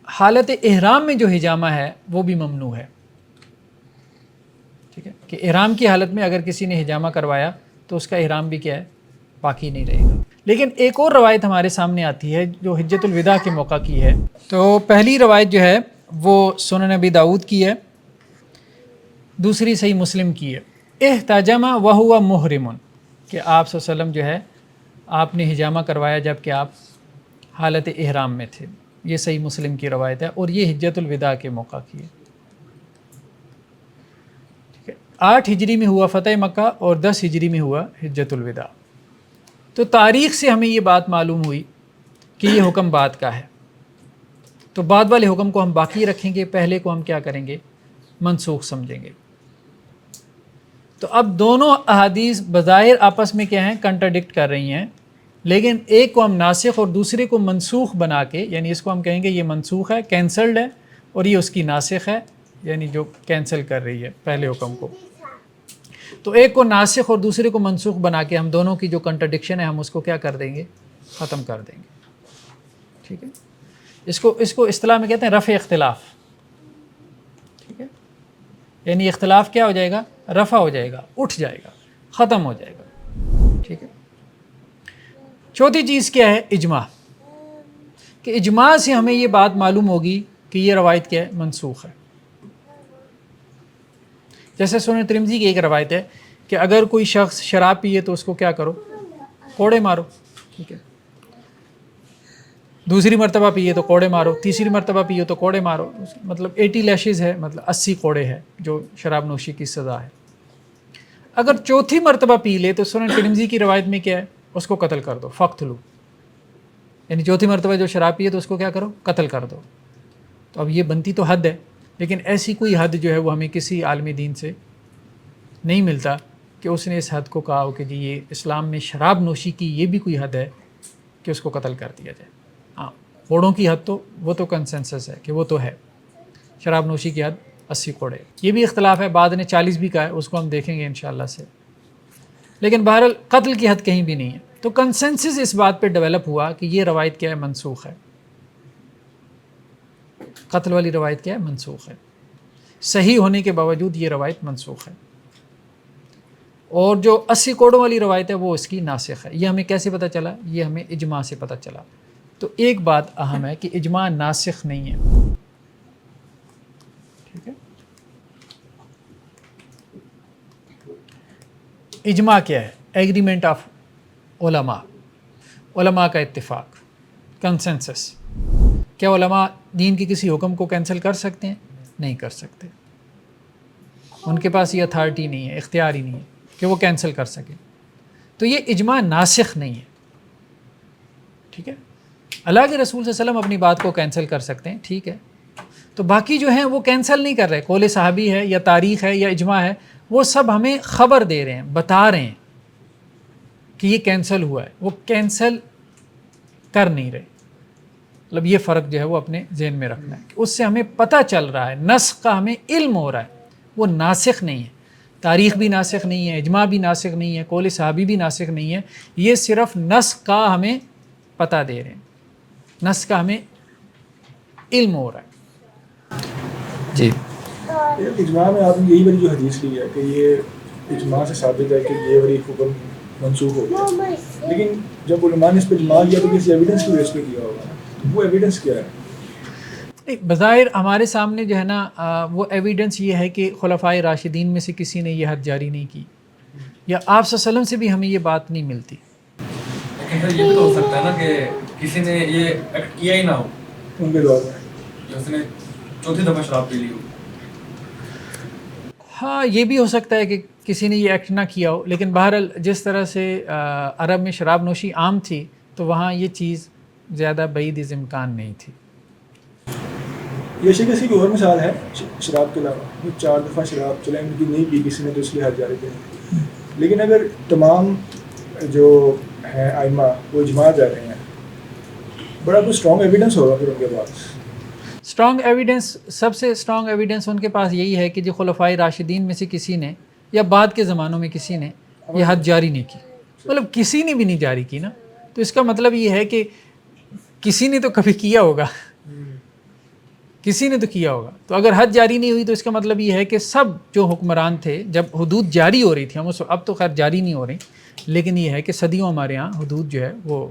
A: حالت احرام میں جو حجامہ ہے وہ بھی ممنوع ہے، ٹھیک ہے، کہ احرام کی حالت میں اگر کسی نے حجامہ کروایا تو اس کا احرام بھی کیا ہے؟ باقی نہیں رہے گا۔ لیکن ایک اور روایت ہمارے سامنے آتی ہے جو حجۃ الوداع کے موقع کی ہے۔ تو پہلی روایت جو ہے وہ سنن نبی داؤد کی ہے، دوسری صحیح مسلم کی ہے، احتجم وہو محرم، کہ آپ صلی اللہ علیہ وسلم جو ہے آپ نے حجامہ کروایا جب کہ آپ حالت احرام میں تھے۔ یہ صحیح مسلم کی روایت ہے اور یہ حجۃ الوداع کے موقع کی ہے، ٹھیک ہے۔ 8 ہجری میں ہوا فتح مکہ اور 10 ہجری میں ہوا حجۃ الوداع۔ تو تاریخ سے ہمیں یہ بات معلوم ہوئی کہ یہ حکم بعد کا ہے، تو بعد والے حکم کو ہم باقی رکھیں گے، پہلے کو ہم کیا کریں گے؟ منسوخ سمجھیں گے۔ تو اب دونوں احادیث بظاہر آپس میں کیا ہیں؟ کنٹراڈکٹ کر رہی ہیں، لیکن ایک کو ہم ناسخ اور دوسرے کو منسوخ بنا کے، یعنی اس کو ہم کہیں گے یہ منسوخ ہے، کینسلڈ ہے، اور یہ اس کی ناسخ ہے، یعنی جو کینسل کر رہی ہے پہلے حکم کو۔ تو ایک کو ناسخ اور دوسرے کو منسوخ بنا کے ہم دونوں کی جو کنٹراڈکشن ہے ہم اس کو کیا کر دیں گے؟ ختم کر دیں گے، ٹھیک ہے۔ اس کو اصطلاح میں کہتے ہیں رفع اختلاف، ٹھیک ہے، یعنی اختلاف کیا ہو جائے گا؟ رفع ہو جائے گا، اٹھ جائے گا، ختم ہو جائے گا، ٹھیک ہے۔ چوتھی چیز کیا ہے؟ اجماع، کہ اجماع سے ہمیں یہ بات معلوم ہوگی کہ یہ روایت کیا ہے؟ منسوخ ہے۔ جیسے سنن ترمذی کی ایک روایت ہے کہ اگر کوئی شخص شراب پیے تو اس کو کیا کرو؟ کوڑے مارو، ٹھیک ہے۔ دوسری مرتبہ پیے تو کوڑے مارو، تیسری مرتبہ پیے تو کوڑے مارو، مطلب 80 لیشز ہے، مطلب 80 کوڑے ہے جو شراب نوشی کی سزا ہے۔ اگر چوتھی مرتبہ پی لے تو سنن ترمذی کی روایت میں کیا ہے؟ اس کو قتل کر دو، فقتلو، یعنی چوتھی مرتبہ جو شراب پیے تو اس کو کیا کرو؟ قتل کر دو۔ تو اب یہ بنتی تو حد ہے، لیکن ایسی کوئی حد جو ہے وہ ہمیں کسی عالم دین سے نہیں ملتا کہ اس نے اس حد کو کہا ہو کہ جی یہ اسلام میں شراب نوشی کی یہ بھی کوئی حد ہے کہ اس کو قتل کر دیا جائے۔ ہاں، کوڑوں کی حد تو وہ تو کنسنسس ہے کہ وہ تو ہے، شراب نوشی کی حد 80 کوڑے۔ یہ بھی اختلاف ہے، بعد نے 40 بھی کہا ہے، اس کو ہم دیکھیں گے انشاءاللہ سے، لیکن بہرحال قتل کی حد کہیں بھی نہیں ہے۔ تو کنسنسس اس بات پہ ڈیولپ ہوا کہ یہ روایت کیا ہے؟ منسوخ ہے، قتل والی روایت کیا ہے؟ منسوخ ہے، صحیح ہونے کے باوجود یہ روایت منسوخ ہے، اور جو 80 کوڑوں والی روایت ہے وہ اس کی ناسخ ہے۔ یہ ہمیں کیسے پتہ چلا؟ یہ ہمیں اجماع سے پتہ چلا۔ تو ایک بات اہم ہے کہ اجماع ناسخ نہیں ہے، ٹھیک ہے۔ اجماع کیا ہے؟ ایگریمنٹ آف علماء، علماء کا اتفاق، کنسنسس، کیا علماء دین کی کسی حکم کو کینسل کر سکتے ہیں؟ نہیں کر سکتے. ان کے پاس یہ اتھارٹی نہیں ہے، اختیار ہی نہیں ہے کہ وہ کینسل کر سکیں. تو یہ اجماع ناسخ نہیں ہے. ٹھیک ہے، اللہ کے رسول صلی اللہ علیہ وسلم اپنی بات کو کینسل کر سکتے ہیں، ٹھیک ہے. تو باقی جو ہیں وہ کینسل نہیں کر رہے. قول صحابی ہے یا تاریخ ہے یا اجماع ہے، وہ سب ہمیں خبر دے رہے ہیں، بتا رہے ہیں کہ یہ کینسل ہوا ہے، وہ کینسل کر نہیں رہے. مطلب یہ فرق جو ہے وہ اپنے ذہن میں رکھنا ہے کہ اس سے ہمیں پتہ چل رہا ہے، نسخ کا ہمیں علم ہو رہا ہے. وہ ناسخ نہیں ہے، تاریخ بھی ناسخ نہیں ہے، اجماع بھی ناسخ نہیں ہے، قول صحابی بھی ناسخ نہیں ہے. یہ صرف نسخ کا ہمیں پتہ دے رہے ہیں، نسخ کا ہمیں علم ہو رہا ہے. جی
C: اجماع میں آپ نے یہی والی جو حدیث لی ہے کہ یہ اجماع سے ثابت ہے کہ یہ والی حکم منسوخ ہو گیا، لیکن جب علماء نے اس پہ اجماع کیا تو کسی ایویڈنس کی بیس پہ کیا ہوگا، وہ ایویڈنس کیا ہے؟
A: بظاہر ہمارے سامنے جو ہے نا وہ ایویڈنس یہ ہے کہ خلفائے راشدین میں سے کسی نے یہ حد جاری نہیں کی، یا آپ صلی اللہ علیہ وسلم سے بھی ہمیں یہ بات نہیں ملتی.
D: لیکن سر یہ بھی تو ہو سکتا ہے نا کہ کسی نے یہ ایکٹ کیا ہی نہ ہو
C: ان کے دور میں،
D: یا اس نے چوتھی دفعہ شراب پی لی ہو.
A: ہاں یہ بھی ہو سکتا ہے کہ کسی نے یہ ایکٹ نہ کیا ہو، لیکن بہرحال جس طرح سے عرب میں شراب نوشی عام تھی تو وہاں یہ چیز زیادہ بعید از امکان نہیں تھی.
C: یہ شک ایسی کوئی اور مثال ہے شراب کے علاوہ؟ 4 دفعہ شراب چلیں ان کی نہیں پی کسی نے تو اس لیے حد جاری کی، لیکن اگر تمام جو ہیں ائمہ وہ اجماع جا رہے ہیں، بڑا کوئی اسٹرانگ ایویڈنس ہوگا پھر ان کے پاس.
A: اسٹرانگ ایویڈنس، سب سے اسٹرانگ ایویڈنس ان کے پاس یہی ہے کہ جو خلفائے راشدین میں سے کسی نے یا بعد کے زمانوں میں کسی نے یہ حد جاری نہیں کی. مطلب کسی نے بھی نہیں جاری کی نا، تو اس کا مطلب یہ ہے کہ کسی نے تو کبھی کیا ہوگا، کسی نے تو کیا ہوگا. تو اگر حد جاری نہیں ہوئی تو اس کا مطلب یہ ہے کہ سب جو حکمران تھے جب حدود جاری ہو رہی تھی، اب تو خیر جاری نہیں ہو رہی، لیکن یہ ہے کہ صدیوں ہمارے ہاں حدود جو ہے وہ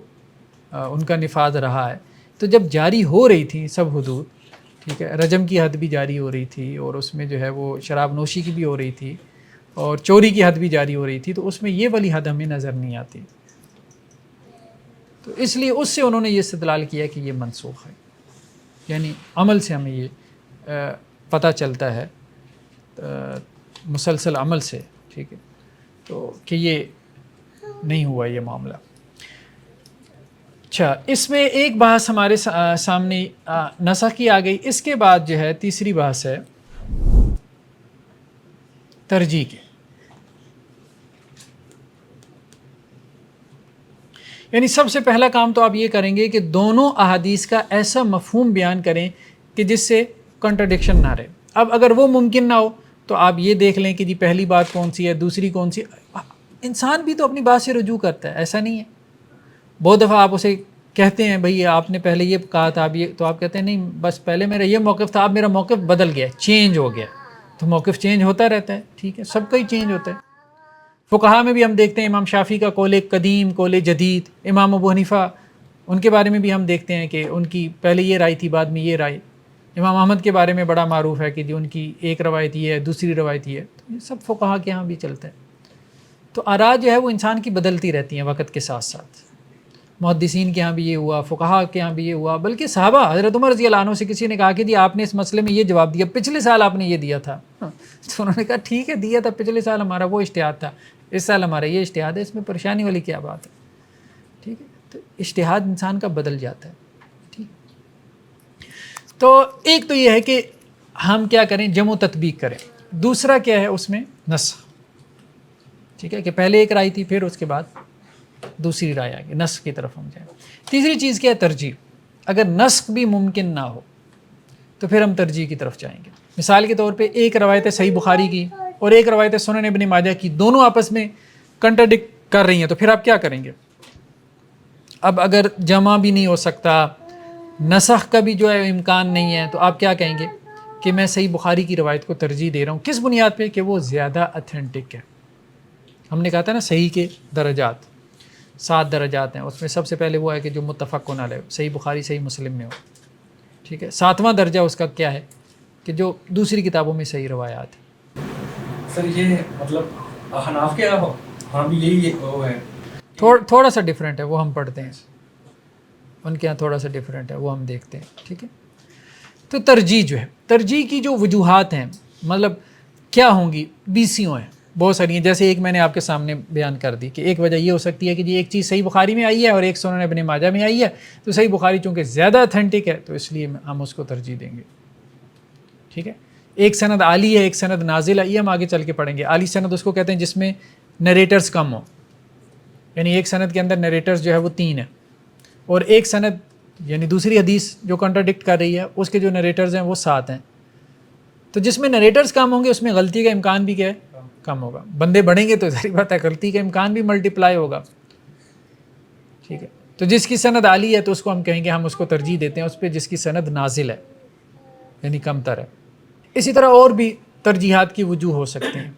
A: ان کا نفاذ رہا ہے. تو جب جاری ہو رہی تھی سب حدود، ٹھیک ہے، رجم کی حد بھی جاری ہو رہی تھی اور اس میں جو ہے وہ شراب نوشی کی بھی ہو رہی تھی اور چوری کی حد بھی جاری ہو رہی تھی، تو اس میں یہ والی حد ہمیں نظر نہیں آتی. تو اس لیے اس سے انہوں نے یہ استدلال کیا کہ یہ منسوخ ہے. یعنی عمل سے ہمیں یہ پتہ چلتا ہے، مسلسل عمل سے، ٹھیک ہے، تو کہ یہ نہیں ہوا یہ معاملہ. اچھا، اس میں ایک بحث ہمارے سامنے نسخ کی آ گئی. اس کے بعد جو ہے تیسری بحث ہے ترجیح کی. یعنی سب سے پہلا کام تو آپ یہ کریں گے کہ دونوں احادیث کا ایسا مفہوم بیان کریں کہ جس سے کنٹرڈکشن نہ رہے. اب اگر وہ ممکن نہ ہو تو آپ یہ دیکھ لیں کہ جی پہلی بات کون سی ہے، دوسری کون سی. انسان بھی تو اپنی بات سے رجوع کرتا ہے، ایسا نہیں ہے. بہت دفعہ آپ اسے کہتے ہیں بھئی آپ نے پہلے یہ کہا تھا، اب یہ، تو آپ کہتے ہیں نہیں بس پہلے میرا یہ موقف تھا، اب میرا موقف بدل گیا، چینج ہو گیا. تو موقف چینج ہوتا رہتا ہے، ٹھیک ہے، سب کا ہی چینج ہوتا ہے. فقہا میں بھی ہم دیکھتے ہیں امام شافعی کا قول قدیم، قول جدید. امام ابو حنیفہ ان کے بارے میں بھی ہم دیکھتے ہیں کہ ان کی پہلے یہ رائے تھی، بعد میں یہ رائے. امام احمد کے بارے میں بڑا معروف ہے کہ جو ان کی ایک روایت یہ ہے، دوسری روایت یہ ہے. تو یہ سب فقہا کے ہاں بھی چلتا ہے. تو آراء جو ہے وہ انسان کی بدلتی رہتی ہیں وقت کے ساتھ ساتھ. محدثین کے ہاں بھی یہ ہوا، فقہا کے ہاں بھی یہ ہوا، بلکہ صحابہ حضرت عمر رضی اللہ عنہ سے کسی نے کہا کہ جی آپ نے اس مسئلے میں یہ جواب دیا، پچھلے سال آپ نے یہ دیا تھا. تو انہوں نے کہا ٹھیک ہے دیا تھا، پچھلے سال ہمارا وہ اجتہاد تھا، اس سال ہمارا یہ اجتہاد ہے، اس میں پریشانی والی کیا بات ہے. ٹھیک ہے، تو اجتہاد انسان کا بدل جاتا ہے. ٹھیک، تو ایک تو یہ ہے کہ ہم کیا کریں، جمع و تطبیق کریں. دوسرا کیا ہے اس میں نسخ. ٹھیک ہے، کہ پہلے ایک رائے تھی، پھر اس کے بعد دوسری رائے آ گئی، نسخ کی طرف ہم جائیں. تیسری چیز کیا ہے، ترجیح. اگر نسخ بھی ممکن نہ ہو تو پھر ہم ترجیح کی طرف جائیں گے. مثال کے طور پہ ایک روایت صحیح بخاری کی اور ایک روایت سنن ابن ماجہ کی، دونوں آپس میں کنٹرڈکٹ کر رہی ہیں، تو پھر آپ کیا کریں گے؟ اب اگر جمع بھی نہیں ہو سکتا، نسخ کا بھی جو ہے امکان نہیں ہے، تو آپ کیا کہیں گے کہ میں صحیح بخاری کی روایت کو ترجیح دے رہا ہوں. کس بنیاد پہ؟ کہ وہ زیادہ اتھینٹک ہے. ہم نے کہا تھا نا صحیح کے درجات 7 درجات ہیں، اس میں سب سے پہلے وہ ہے کہ جو متفق علیہ، صحیح بخاری صحیح مسلم میں ہو. ٹھیک ہے، 7واں درجہ اس کا کیا ہے کہ جو دوسری کتابوں میں صحیح روایات ہیں.
D: سر یہ مطلب حناف کے ہاں بھی یہی وہ ہے،
A: تھوڑا سا ڈفرینٹ ہے، وہ ہم پڑھتے ہیں. ان کے یہاں تھوڑا سا ڈفرینٹ ہے، وہ ہم دیکھتے ہیں. ٹھیک ہے، تو ترجیح جو ہے، ترجیح کی جو وجوہات ہیں مطلب کیا ہوں گی، 20 ہیں، بہت ساری ہیں. جیسے ایک میں نے آپ کے سامنے بیان کر دی کہ ایک وجہ یہ ہو سکتی ہے کہ جی ایک چیز صحیح بخاری میں آئی ہے اور ایک سنن ابن ماجہ میں آئی ہے، تو صحیح بخاری چونکہ زیادہ اتھینٹک ہے تو اس لیے ہم اس کو ترجیح دیں گے. ٹھیک ہے، ایک سند عالی ہے ایک سند نازل ہے، یہ ہم آگے چل کے پڑھیں گے. عالی سند اس کو کہتے ہیں جس میں نریٹرز کم ہوں، یعنی ایک سند کے اندر نریٹرز جو ہے وہ 3 ہیں، اور ایک سند یعنی دوسری حدیث جو کنٹراڈکٹ کر رہی ہے اس کے جو نریٹرز ہیں وہ 7 ہیں. تو جس میں نریٹرز کم ہوں گے اس میں غلطی کا امکان بھی کیا ہے، کم ہوگا. بندے بڑھیں گے تو ظاہر بات ہے غلطی کا امکان بھی ملٹیپلائی ہوگا. ٹھیک ہے، تو جس کی سند عالی ہے تو اس کو ہم کہیں گے ہم اس کو ترجیح دیتے ہیں اس پہ جس کی سند نازل ہے یعنی کم تر ہے. اسی طرح اور بھی ترجیحات کی وجوہ ہو سکتے ہیں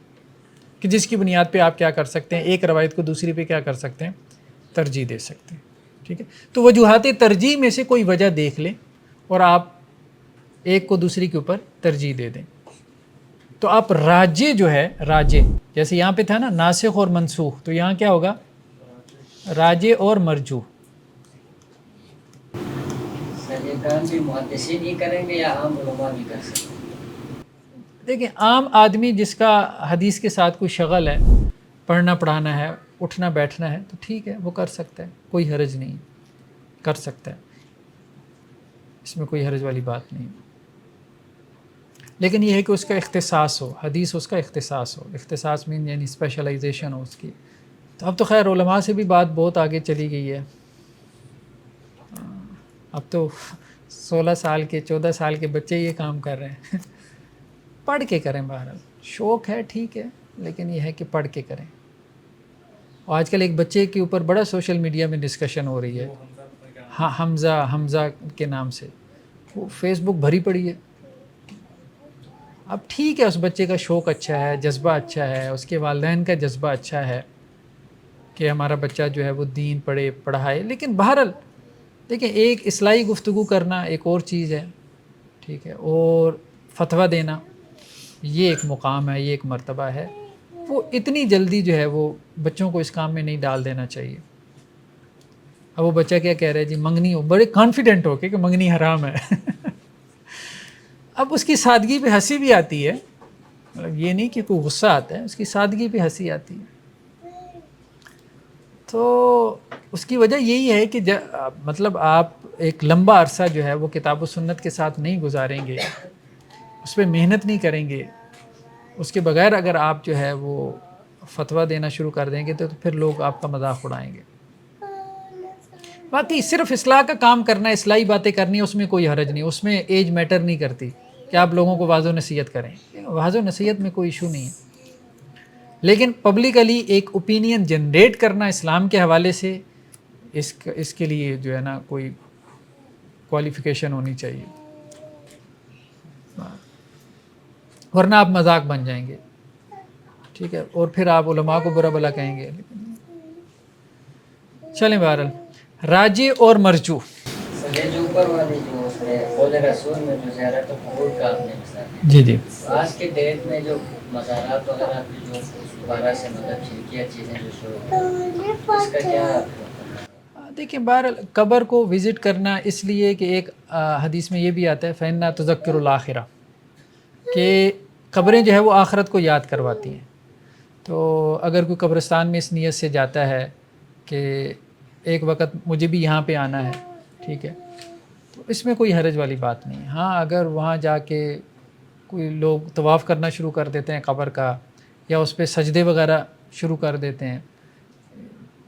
A: کہ جس کی بنیاد پہ آپ کیا کر سکتے ہیں، ایک روایت کو دوسری پہ کیا کر سکتے ہیں، ترجیح دے سکتے ہیں. ٹھیک ہے، تو وجوہات ترجیح میں سے کوئی وجہ دیکھ لیں اور آپ ایک کو دوسری کے اوپر ترجیح دے دیں. تو آپ راجے جو ہے، راجے جیسے یہاں پہ تھا نا ناسخ اور منسوخ، تو یہاں کیا ہوگا، راجے اور مرجوح.
B: سر یہ کام بھی محدثین ہی کریں گے یا عام علماء بھی کر سکتے ہیں؟
A: دیکھیں عام آدمی جس کا حدیث کے ساتھ کوئی شغل ہے، پڑھنا پڑھانا ہے، اٹھنا بیٹھنا ہے، تو ٹھیک ہے وہ کر سکتا ہے، کوئی حرج نہیں، کر سکتا ہے، اس میں کوئی حرج والی بات نہیں. لیکن یہ ہے کہ اس کا اختصاص ہو، حدیث اس کا اختصاص ہو. اختصاص مین یعنی اسپیشلائزیشن ہو اس کی. تو اب تو خیر علماء سے بھی بات بہت آگے چلی گئی ہے. اب تو 16 سال کے 14 سال کے بچے یہ کام کر رہے ہیں. پڑھ کے کریں، بہرحال شوق ہے ٹھیک ہے، لیکن یہ ہے کہ پڑھ کے کریں. اور آج کل ایک بچے کے اوپر بڑا سوشل میڈیا میں ڈسکشن ہو رہی ہے، ہاں حمزہ کے نام سے، وہ فیس بک بھری پڑی ہے. اب ٹھیک ہے اس بچے کا شوق اچھا ہے، جذبہ اچھا ہے، اس کے والدین کا جذبہ اچھا ہے کہ ہمارا بچہ جو ہے وہ دین پڑھائے، لیکن بہرحال دیکھیں ایک اصلاحی گفتگو کرنا ایک اور چیز ہے. ٹھیک ہے، اور فتویٰ دینا یہ ایک مقام ہے، یہ ایک مرتبہ ہے. وہ اتنی جلدی جو ہے وہ بچوں کو اس کام میں نہیں ڈال دینا چاہیے. اب وہ بچہ کیا کہہ رہا ہے جی منگنی ہو، بڑے کانفیڈنٹ ہو کے کہ منگنی حرام ہے. اب اس کی سادگی پہ ہنسی بھی آتی ہے، مطلب یہ نہیں کہ کوئی غصہ آتا ہے، اس کی سادگی پہ ہنسی آتی ہے. تو اس کی وجہ یہی ہے کہ مطلب آپ ایک لمبا عرصہ جو ہے وہ کتاب و سنت کے ساتھ نہیں گزاریں گے، اس پہ محنت نہیں کریں گے، اس کے بغیر اگر آپ جو ہے وہ فتویٰ دینا شروع کر دیں گے تو پھر لوگ آپ کا مذاق اڑائیں گے. باقی صرف اصلاح کا کام کرنا، اصلاحی باتیں کرنی، اس میں کوئی حرج نہیں، اس میں ایج میٹر نہیں کرتی کہ آپ لوگوں کو واضح نصیحت کریں. واضح نصیحت میں کوئی ایشو نہیں ہے، لیکن پبلکلی ایک اوپینین جنریٹ کرنا اسلام کے حوالے سے اس کے لیے جو ہے نا کوئی کوالیفیکیشن ہونی چاہیے، ورنہ آپ مذاق بن جائیں گے. ٹھیک ہے، اور پھر آپ علماء کو برا بھلا کہیں گے. چلیں بہرحال راجی اور مرجو.
B: سر یہ جو اوپر والی جو قول رسول میں جو زیارت قبور کا آپ نے مثال دی،
A: جی جی،
B: آج کے ڈیٹ میں جو مزارات وغیرہ کی جو دوبارہ سے مطلب شرکیہ چیزیں جو شروع ہوئی، اس کا کیا؟
A: دیکھیں بہرحال قبر کو وزٹ کرنا اس لیے کہ ایک حدیث میں یہ بھی آتا ہے فَإِنَّا تُذَكِّرُ الْآخِرَةَ، کہ قبریں جو ہے وہ آخرت کو یاد کرواتی ہیں. تو اگر کوئی قبرستان میں اس نیت سے جاتا ہے کہ ایک وقت مجھے بھی یہاں پہ آنا ہے، ٹھیک ہے، تو اس میں کوئی حرج والی بات نہیں. ہاں اگر وہاں جا کے کوئی لوگ طواف کرنا شروع کر دیتے ہیں قبر کا، یا اس پہ سجدے وغیرہ شروع کر دیتے ہیں،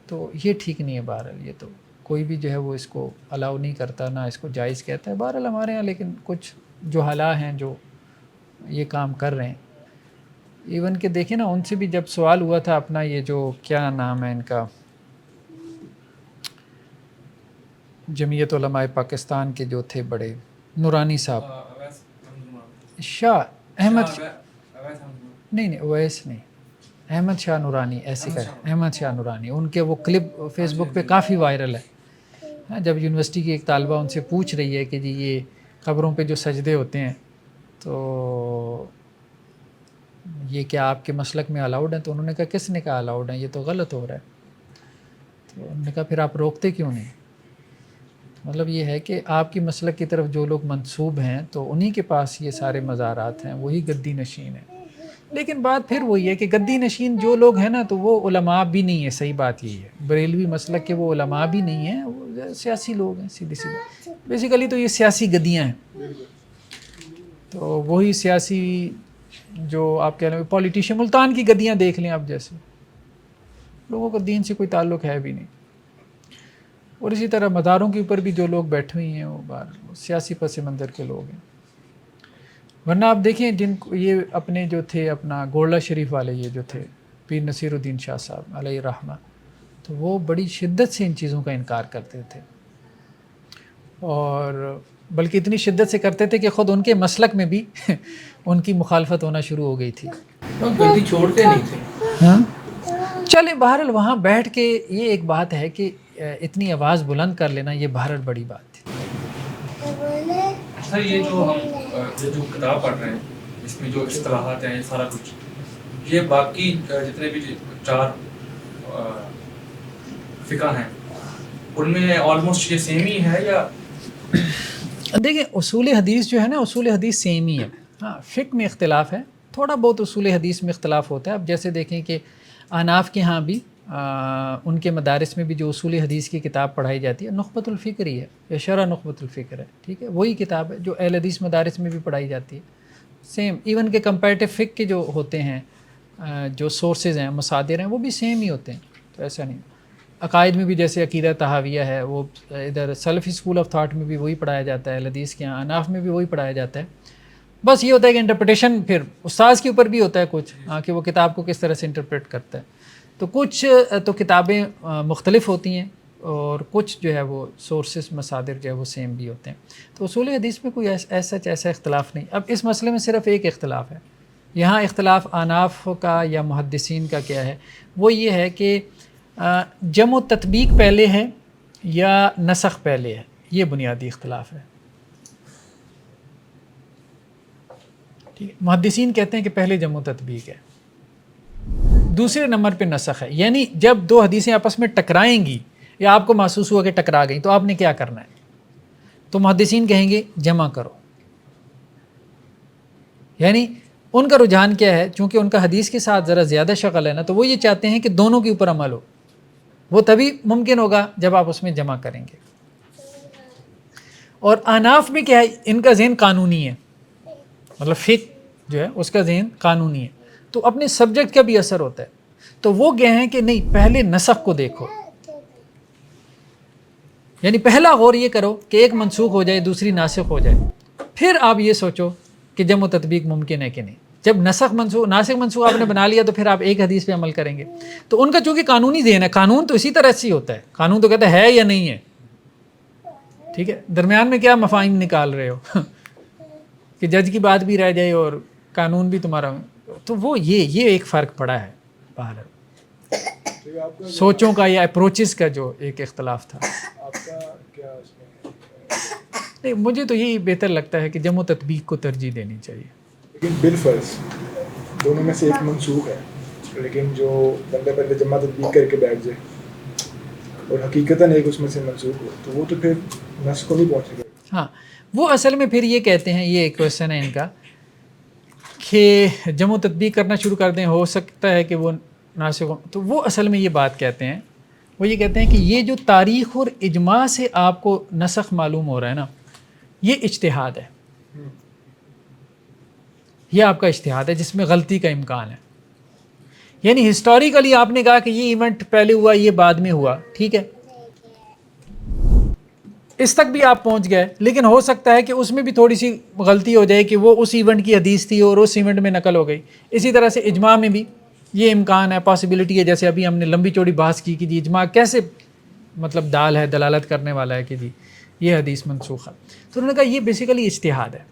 A: تو یہ ٹھیک نہیں ہے. بہرحال یہ تو کوئی بھی جو ہے وہ اس کو الاؤ نہیں کرتا، نہ اس کو جائز کہتا ہے. بہرحال ہمارے ہاں لیکن کچھ جو حالات ہیں جو یہ کام کر رہے ہیں، ایون کہ دیکھیں نا ان سے بھی جب سوال ہوا تھا اپنا یہ جو کیا نام ہے ان کا، جمعیت علماء پاکستان کے جو تھے بڑے نورانی صاحب، شاہ احمد، نہیں اویس نہیں، احمد شاہ نورانی، ایسے کا احمد شاہ نورانی، ان کے وہ کلپ فیس بک پہ کافی وائرل ہے. جب یونیورسٹی کی ایک طالبہ ان سے پوچھ رہی ہے کہ جی یہ قبروں پہ جو سجدے ہوتے ہیں تو یہ کیا آپ کے مسلک میں الاؤڈ ہیں؟ تو انہوں نے کہا کس نے کہا الاؤڈ ہیں، یہ تو غلط ہو رہا ہے. تو انہوں نے کہا پھر آپ روکتے کیوں نہیں؟ مطلب یہ ہے کہ آپ کی مسلک کی طرف جو لوگ منسوب ہیں تو انہی کے پاس یہ سارے مزارات ہیں، وہی گدی نشین ہیں. لیکن بات پھر وہی ہے کہ گدی نشین جو لوگ ہیں نا تو وہ علماء بھی نہیں ہے. صحیح بات یہ ہے، بریلوی مسلک کے وہ علماء بھی نہیں ہیں، وہ سیاسی لوگ ہیں. سیدھی سی بات، بیسیکلی تو یہ سیاسی گدیاں ہیں. تو وہی سیاسی جو آپ کہہ رہے ہیں پولیٹیشین، ملتان کی گدیاں دیکھ لیں آپ، جیسے لوگوں کو دین سے کوئی تعلق ہے بھی نہیں. اور اسی طرح مداروں کے اوپر بھی جو لوگ بیٹھے ہوئے ہیں وہ باہر سیاسی پس منظر کے لوگ ہیں. ورنہ آپ دیکھیں جن کو یہ اپنے جو تھے اپنا گولڈا شریف والے یہ جو تھے پیر نصیر الدین شاہ صاحب علیہ رحمہ، تو وہ بڑی شدت سے ان چیزوں کا انکار کرتے تھے، اور بلکہ اتنی شدت سے کرتے تھے کہ خود ان کے مسلک میں بھی ان کی مخالفت ہونا شروع ہو گئی تھی.
D: گدی چھوڑتے نہیں تھے.
A: ہاں چلیں، بہرحال وہاں بیٹھ کے یہ ایک بات ہے کہ اتنی آواز بلند کر لینا یہ بہرحال بڑی بات تھی.
D: سر یہ جو ہم یہ جو کتاب پڑھ رہے ہیں اس میں جو اصطلاحات ہیں یہ سارا کچھ، یہ باقی جتنے بھی 4 فقہ ہیں ان میں آلموسٹ یہ سیم ہی ہے یا؟
A: دیکھیں اصول حدیث جو ہے نا، اصول حدیث سیم ہی ہے. ہاں فقہ میں اختلاف ہے، تھوڑا بہت اصول حدیث میں اختلاف ہوتا ہے. اب جیسے دیکھیں کہ احناف کے ہاں بھی ان کے مدارس میں بھی جو اصول حدیث کی کتاب پڑھائی جاتی ہے نخبۃ الفکر ہی ہے، یا شرح نخبۃ الفکر ہے. ٹھیک ہے، وہی کتاب ہے جو اہل حدیث مدارس میں بھی پڑھائی جاتی ہے. سیم ایون کہ کمپیریٹیو فقہ کے جو ہوتے ہیں جو سورسز ہیں، مصادر ہیں، وہ بھی سیم ہی ہوتے ہیں. تو ایسا نہیں. عقائد میں بھی جیسے عقیدہ طحاویہ ہے، وہ ادھر سلفی اسکول آف تھاٹ میں بھی وہی پڑھایا جاتا ہے، اہل حدیث کے یہاں احناف میں بھی وہی پڑھایا جاتا ہے. بس یہ ہوتا ہے کہ انٹرپریٹیشن پھر استاذ کے اوپر بھی ہوتا ہے کچھ، کہ وہ کتاب کو کس طرح سے انٹرپریٹ کرتا ہے. تو کچھ تو کتابیں مختلف ہوتی ہیں اور کچھ جو ہے وہ سورسز مصادر جو ہے وہ سیم بھی ہوتے ہیں. تو اصول حدیث میں کوئی ایسا اختلاف نہیں. اب اس مسئلے میں صرف ایک اختلاف ہے. یہاں اختلاف احناف کا یا محدثین کا کیا ہے، وہ یہ ہے کہ جمع و تطبیق پہلے ہے یا نسخ پہلے ہے. یہ بنیادی اختلاف ہے. ٹھیک ہے، محدثین کہتے ہیں کہ پہلے جمع و تطبیق ہے، دوسرے نمبر پہ نسخ ہے. یعنی جب 2 حدیثیں آپس میں ٹکرائیں گی یا آپ کو محسوس ہوا کہ ٹکرا گئیں تو آپ نے کیا کرنا ہے؟ تو محدثین کہیں گے جمع کرو. یعنی ان کا رجحان کیا ہے، چونکہ ان کا حدیث کے ساتھ ذرا زیادہ شغل ہے نا، تو وہ یہ چاہتے ہیں کہ دونوں کے اوپر عمل ہو. وہ تبھی ممکن ہوگا جب آپ اس میں جمع کریں گے. اور احناف میں کیا ہے، ان کا ذہن قانونی ہے، مطلب فقہ جو ہے اس کا ذہن قانونی ہے، تو اپنے سبجیکٹ کا بھی اثر ہوتا ہے. تو وہ گئے ہیں کہ نہیں، پہلے نسخ کو دیکھو. یعنی پہلا غور یہ کرو کہ ایک منسوخ ہو جائے دوسری ناسخ ہو جائے، پھر آپ یہ سوچو کہ جمع و تطبیق ممکن ہے کہ نہیں. جب ناسخ منسوخ آپ نے بنا لیا تو پھر آپ ایک حدیث پہ عمل کریں گے. تو ان کا چونکہ قانونی ذہن ہے، قانون تو اسی طرح سے ہی ہوتا ہے. قانون تو کہتا ہے یا نہیں ہے. ٹھیک ہے، درمیان میں کیا مفاہیم نکال رہے ہو کہ جج کی بات بھی رہ جائے اور قانون بھی تمہارا. تو وہ یہ ایک فرق پڑا ہے باہر سوچوں کا یا اپروچز کا جو ایک اختلاف تھا.
C: آپ کا کیا اس میں؟
A: نہیں، مجھے تو یہی بہتر لگتا ہے کہ جمع و تطبیق کو ترجیح دینی چاہیے.
C: لیکن بالفرض دونوں میں سے ایک منسوخ ہے، لیکن جو بندہ پہلے جمع تطبیق کر کے بیٹھ جائے اور حقیقتاً ایک اس میں سے منسوخ ہو تو وہ تو پھر نسخ کو نہیں پہنچے گا.
A: ہاں، وہ اصل میں پھر یہ کہتے ہیں، یہ ایک کویشچن ہے ان کا کہ جمع و تطبیق کرنا شروع کر دیں، ہو سکتا ہے کہ وہ ناسخ ہو. تو وہ اصل میں یہ بات کہتے ہیں، وہ یہ کہتے ہیں کہ یہ جو تاریخ اور اجماع سے آپ کو نسخ معلوم ہو رہا ہے نا، یہ اجتہاد ہے. یہ آپ کا اجتہاد ہے جس میں غلطی کا امکان ہے. یعنی ہسٹوریکلی آپ نے کہا کہ یہ ایونٹ پہلے ہوا، یہ بعد میں ہوا، ٹھیک ہے، اس تک بھی آپ پہنچ گئے. لیکن ہو سکتا ہے کہ اس میں بھی تھوڑی سی غلطی ہو جائے کہ وہ اس ایونٹ کی حدیث تھی اور اس ایونٹ میں نقل ہو گئی. اسی طرح سے اجماع میں بھی یہ امکان ہے، پاسبلٹی ہے. جیسے ابھی ہم نے لمبی چوڑی بحث کی کہ جی اجماع کیسے مطلب دال ہے، دلالت کرنے والا ہے کہ جی یہ حدیث منسوخ ہے. تو انہوں نے کہا یہ بیسیکلی اجتہاد ہے.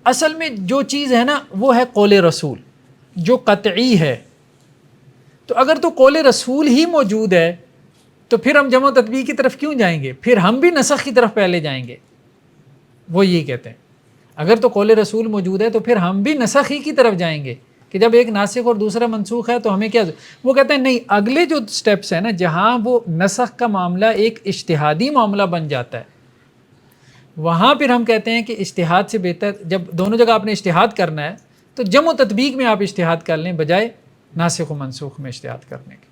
A: اصل میں جو چیز ہے نا وہ ہے قول رسول جو قطعی ہے. تو اگر تو قول رسول ہی موجود ہے تو پھر ہم جمع و تطبیق کی طرف کیوں جائیں گے؟ پھر ہم بھی نسخ کی طرف پہلے جائیں گے. وہ یہی کہتے ہیں اگر تو قول رسول موجود ہے تو پھر ہم بھی نسخ ہی کی طرف جائیں گے. کہ جب ایک ناسخ اور دوسرا منسوخ ہے تو ہمیں کیا، وہ کہتے ہیں نہیں، اگلے جو سٹیپس ہیں نا جہاں وہ نسخ کا معاملہ ایک اجتہادی معاملہ بن جاتا ہے، وہاں پھر ہم کہتے ہیں کہ اجتہاد سے بہتر، جب دونوں جگہ آپ نے اجتہاد کرنا ہے تو جمع و تطبیق میں آپ اجتہاد کر لیں بجائے ناسخ و منسوخ میں اجتہاد کرنے کے.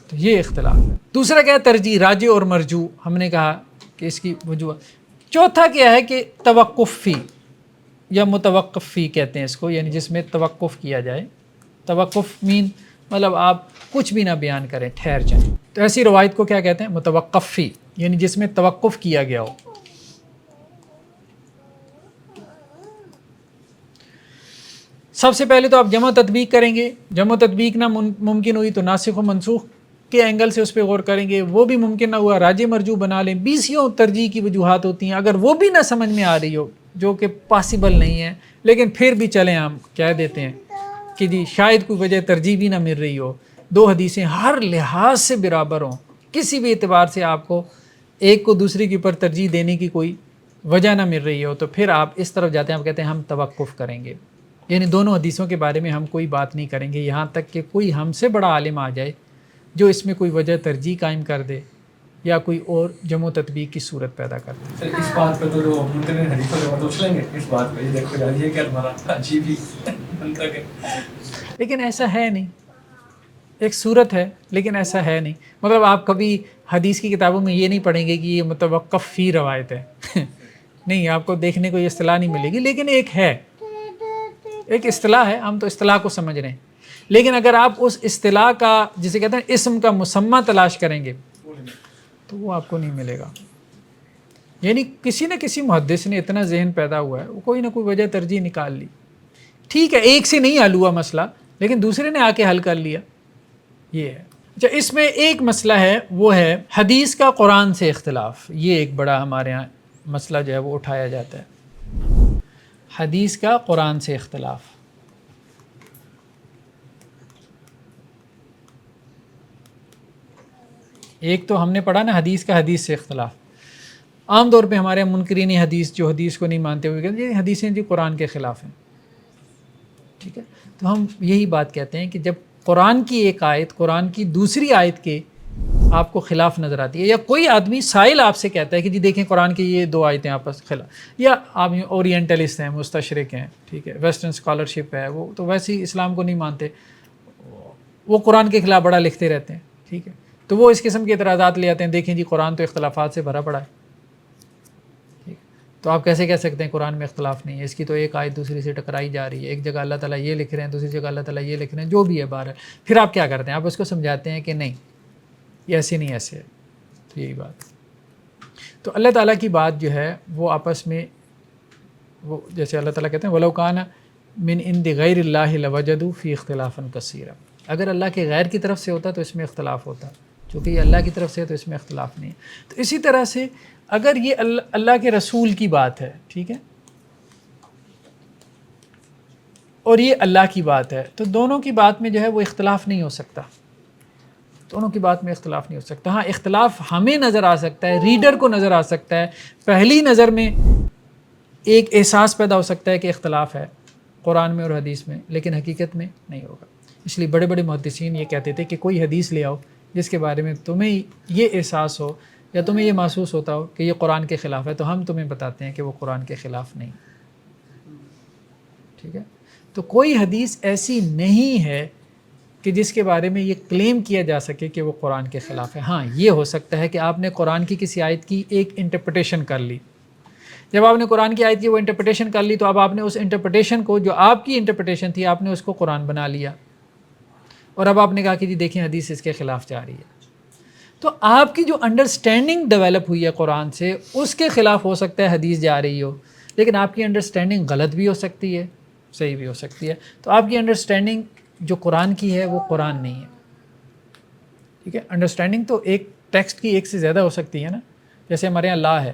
A: تو یہ اختلاف ہے. دوسرا کیا ہے ترجیح، راجح اور مرجوح، ہم نے کہا کہ اس کی وجوہ. چوتھا کیا ہے کہ توقف فی یا متوقف فی کہتے ہیں اس کو، یعنی جس میں توقف کیا جائے. توقف مین مطلب آپ کچھ بھی نہ بیان کریں، ٹھہر جائیں. تو ایسی روایت کو کیا کہتے ہیں؟ متوقف فی، یعنی جس میں توقف کیا گیا ہو. سب سے پہلے تو آپ جمع تطبیق کریں گے، جمع تطبیق نہ ممکن ہوئی تو ناسخ و منسوخ کے اینگل سے اس پہ غور کریں گے، وہ بھی ممکن نہ ہوا راجح مرجوح بنا لیں. 20 ترجیح کی وجوہات ہوتی ہیں، اگر وہ بھی نہ سمجھ میں آ رہی ہو جو کہ پاسبل نہیں ہے، لیکن پھر بھی چلیں ہم کہہ دیتے ہیں کہ جی شاید کوئی وجہ ترجیح بھی نہ مل رہی ہو، دو حدیثیں ہر لحاظ سے برابر ہوں، کسی بھی اعتبار سے آپ کو ایک کو دوسری کے اوپر ترجیح دینے کی کوئی وجہ نہ مل رہی ہو، تو پھر آپ اس طرف جاتے ہیں، آپ کہتے ہیں ہم توقف کریں گے، یعنی دونوں حدیثوں کے بارے میں ہم کوئی بات نہیں کریں گے یہاں تک کہ کوئی ہم سے بڑا عالم آ جائے جو اس میں کوئی وجہ ترجیح قائم کر دے یا کوئی اور جمع و تطبیق کی صورت پیدا کر دے.
D: سر اس بات پہ تو جو منکرین حدیثوں کے مطلب چلیں گے اس بات پہ، یہ دیکھو جائیے کہ ہمارا عجیب ہی منطق ہے.
A: لیکن ایسا ہے نہیں، ایک صورت ہے لیکن ایسا ہے نہیں. مطلب آپ کبھی حدیث کی کتابوں میں یہ نہیں پڑھیں گے کہ یہ متوقف فی روایت ہے نہیں، آپ کو دیکھنے کو یہ اصطلاح نہیں ملے گی، لیکن ایک ہے، ایک اصطلاح ہے، ہم تو اصطلاح کو سمجھ رہے ہیں. لیکن اگر آپ اس اصطلاح کا جسے کہتے ہیں اسم کا مسمى تلاش کریں گے تو وہ آپ کو نہیں ملے گا. یعنی کسی نہ کسی محدث نے اتنا ذہن پیدا ہوا ہے، وہ کوئی نہ کوئی وجہ ترجیح نکال لی. ٹھیک ہے ایک سے نہیں حل ہوا مسئلہ، لیکن دوسرے نے آ کے حل کر لیا. یہ ہے. اچھا اس میں ایک مسئلہ ہے، وہ ہے حدیث کا قرآن سے اختلاف. یہ ایک بڑا ہمارے ہاں مسئلہ جو ہے وہ اٹھایا جاتا ہے، حدیث کا قرآن سے اختلاف. ایک تو ہم نے پڑھا نا حدیث کا حدیث سے اختلاف. عام طور پہ ہمارے منکرین حدیث جو حدیث کو نہیں مانتے ہوئے کہتے ہیں یہ حدیثیں جو قرآن کے خلاف ہیں. ٹھیک ہے، تو ہم یہی بات کہتے ہیں کہ جب قرآن کی ایک آیت قرآن کی دوسری آیت کے آپ کو خلاف نظر آتی ہے، یا کوئی آدمی سائل آپ سے کہتا ہے کہ جی دیکھیں قرآن کی یہ دو آیتیں آپس خلاف، یا آپ اورینٹلسٹ ہیں، مستشرق ہیں، ٹھیک ہے، ویسٹرن اسکالرشپ ہے، وہ تو ویسے ہی اسلام کو نہیں مانتے، وہ قرآن کے خلاف بڑا لکھتے رہتے ہیں. ٹھیک ہے، تو وہ اس قسم کے اعتراضات لے آتے ہیں، دیکھیں جی قرآن تو اختلافات سے بھرا پڑا ہے. ٹھیک، تو آپ کیسے کہہ سکتے ہیں قرآن میں اختلاف نہیں ہے؟ اس کی تو ایک آیت دوسری سے ٹکرائی جا رہی ہے، ایک جگہ اللہ تعالیٰ یہ لکھ رہے ہیں، دوسری جگہ اللہ تعالیٰ یہ لکھ رہے ہیں، جو بھی ہے بہرحال. پھر آپ کیا کرتے ہیں؟ آپ اس کو سمجھاتے ہیں کہ نہیں یہ ایسے نہیں ایسے ہے. تو یہی بات. تو اللہ تعالیٰ کی بات جو ہے وہ آپس میں، وہ جیسے اللہ تعالیٰ کہتے ہیں وَلَوْ كَانَ مِنْ عِنْدِ غَيْرِ اللَّهِ لَوَجَدُوا فِي اخْتِلَافًا كَثِيرًا. اگر اللہ کے غیر کی طرف سے ہوتا تو اس میں اختلاف ہوتا، چونکہ یہ اللہ کی طرف سے ہے تو اس میں اختلاف نہیں ہے. تو اسی طرح سے اگر یہ اللہ کے رسول کی بات ہے، ٹھیک ہے، اور یہ اللہ کی بات ہے، تو دونوں کی بات میں جو ہے وہ اختلاف نہیں ہو سکتا. دونوں کی بات میں اختلاف نہیں ہو سکتا. ہاں اختلاف ہمیں نظر آ سکتا ہے، ریڈر کو نظر آ سکتا ہے، پہلی نظر میں ایک احساس پیدا ہو سکتا ہے کہ اختلاف ہے قرآن میں اور حدیث میں، لیکن حقیقت میں نہیں ہوگا. اس لیے بڑے بڑے محدثین یہ کہتے تھے کہ کوئی حدیث لے آؤ جس کے بارے میں تمہیں یہ احساس ہو یا تمہیں یہ محسوس ہوتا ہو کہ یہ قرآن کے خلاف ہے، تو ہم تمہیں بتاتے ہیں کہ وہ قرآن کے خلاف نہیں. ٹھیک ہے، تو کوئی حدیث ایسی نہیں ہے کہ جس کے بارے میں یہ کلیم کیا جا سکے کہ وہ قرآن کے خلاف ہے. ہاں یہ ہو سکتا ہے کہ آپ نے قرآن کی کسی آیت کی ایک انٹرپریٹیشن کر لی. جب آپ نے قرآن کی آیت کی وہ انٹرپریٹیشن کر لی تو اب آپ نے اس انٹرپریٹیشن کو، جو آپ کی انٹرپریٹیشن تھی، آپ نے اس کو قرآن بنا لیا، اور اب آپ نے کہا کہ جی دیکھیں حدیث اس کے خلاف جا رہی ہے. تو آپ کی جو انڈرسٹینڈنگ ڈیولپ ہوئی ہے قرآن سے، اس کے خلاف ہو سکتا ہے حدیث جا رہی ہو، لیکن آپ کی انڈرسٹینڈنگ غلط بھی ہو سکتی ہے، صحیح بھی ہو سکتی ہے. تو آپ کی انڈرسٹینڈنگ جو قرآن کی ہے وہ قرآن نہیں ہے. ٹھیک ہے، انڈرسٹینڈنگ تو ایک ٹیکسٹ کی ایک سے زیادہ ہو سکتی ہے نا. جیسے ہمارے یہاں لا ہے،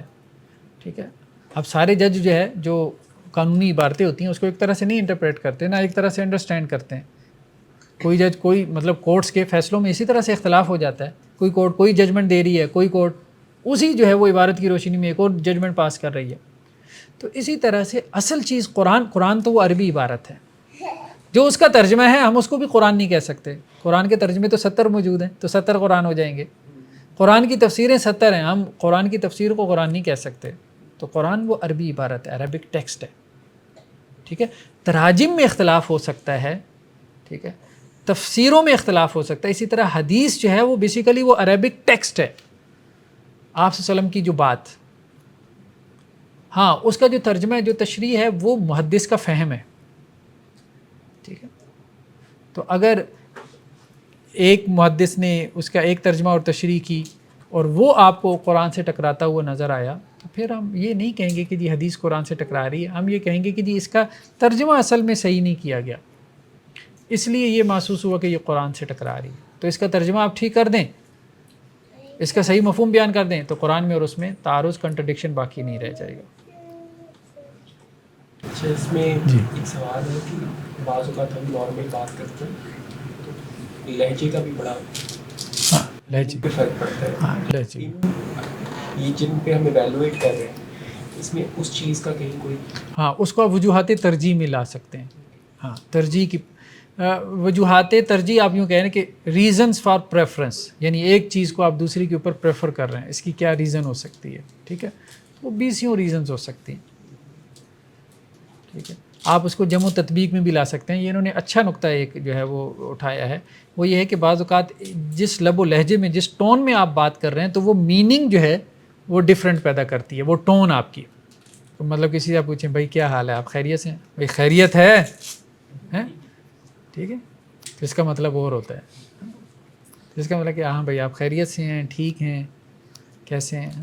A: ٹھیک ہے، اب سارے جج جو ہے جو قانونی عبارتیں ہوتی ہیں اس کو ایک طرح سے نہیں انٹرپریٹ کرتے، نہ ایک طرح سے انڈرسٹینڈ کرتے ہیں. کوئی جج کوئی مطلب کورٹس کے فیصلوں میں اسی طرح سے اختلاف ہو جاتا ہے. کوئی کورٹ کوئی ججمنٹ دے رہی ہے، کوئی کورٹ اسی جو ہے وہ عبارت کی روشنی میں ایک اور ججمنٹ پاس کر رہی ہے. تو اسی طرح سے اصل چیز قرآن تو وہ عربی عبارت ہے، جو اس کا ترجمہ ہے ہم اس کو بھی قرآن نہیں کہہ سکتے. قرآن کے ترجمے تو 70 موجود ہیں, تو 70 قرآن ہو جائیں گے. قرآن کی تفسیریں 70 ہیں, ہم قرآن کی تفسیر کو قرآن نہیں کہہ سکتے. تو قرآن وہ عربی عبارت ہے, عربک ٹیکسٹ ہے, ٹھیک ہے. تراجم میں اختلاف ہو سکتا ہے, ٹھیک ہے, تفسیروں میں اختلاف ہو سکتا ہے. اسی طرح حدیث جو ہے وہ بیسیکلی وہ عربک ٹیکسٹ ہے. آپ صلی اللہ علیہ وسلم کی جو بات, ہاں اس کا جو ترجمہ ہے, جو تشریح ہے, وہ محدث کا فہم ہے, ٹھیک ہے. تو اگر ایک محدث نے اس کا ایک ترجمہ اور تشریح کی اور وہ آپ کو قرآن سے ٹکراتا ہوا نظر آیا, تو پھر ہم یہ نہیں کہیں گے کہ جی حدیث قرآن سے ٹکرا رہی ہے, ہم یہ کہیں گے کہ جی اس کا ترجمہ اصل میں صحیح نہیں کیا گیا, اس لیے یہ محسوس ہوا کہ یہ قرآن سے ٹکرا رہی ہے. تو اس کا ترجمہ آپ ٹھیک کر دیں, اس کا صحیح مفہوم بیان کر دیں, تو قرآن میں اور اس میں تعارض, کنٹرڈکشن باقی نہیں رہ جائے گا.
E: اچھا, اس میں ایک سوال ہے کہ بعض اوقات ہم نارمل بات کرتے ہیں تو لہجے کا بھی بڑا
A: لہجے
E: پہ فرق پڑتا ہے.
A: ہاں لہجے,
E: یہ جن پہ ہم ایویلویٹ کر رہے ہیں, اس میں اس چیز کا کہیں کوئی,
A: ہاں اس کو آپ وجوہات ترجیح میں لا سکتے ہیں. ہاں ترجیح کی وجوہات ترجیح آپ یوں کہیں کہ ریزنس فار پریفرنس, یعنی ایک چیز کو آپ دوسری کے اوپر پریفر کر رہے ہیں, اس کی کیا ریزن ہو سکتی ہے, ٹھیک ہے. وہ 20 ریزنز ہو سکتی ہیں, ٹھیک ہے. آپ اس کو جمع و تطبیق میں بھی لا سکتے ہیں. یہ انہوں نے اچھا نقطہ ایک جو ہے وہ اٹھایا ہے, وہ یہ ہے کہ بعض اوقات جس لب و لہجے میں, جس ٹون میں آپ بات کر رہے ہیں, تو وہ میننگ جو ہے وہ ڈیفرنٹ پیدا کرتی ہے, وہ ٹون آپ کی. تو مطلب کسی سے آپ پوچھیں بھائی کیا حال ہے, آپ خیریت سے ہیں, بھائی خیریت ہے, ٹھیک ہے, تو اس کا مطلب اور ہوتا ہے. اس کا مطلب کہ ہاں بھائی آپ خیریت سے ہیں, ٹھیک ہیں, کیسے ہیں.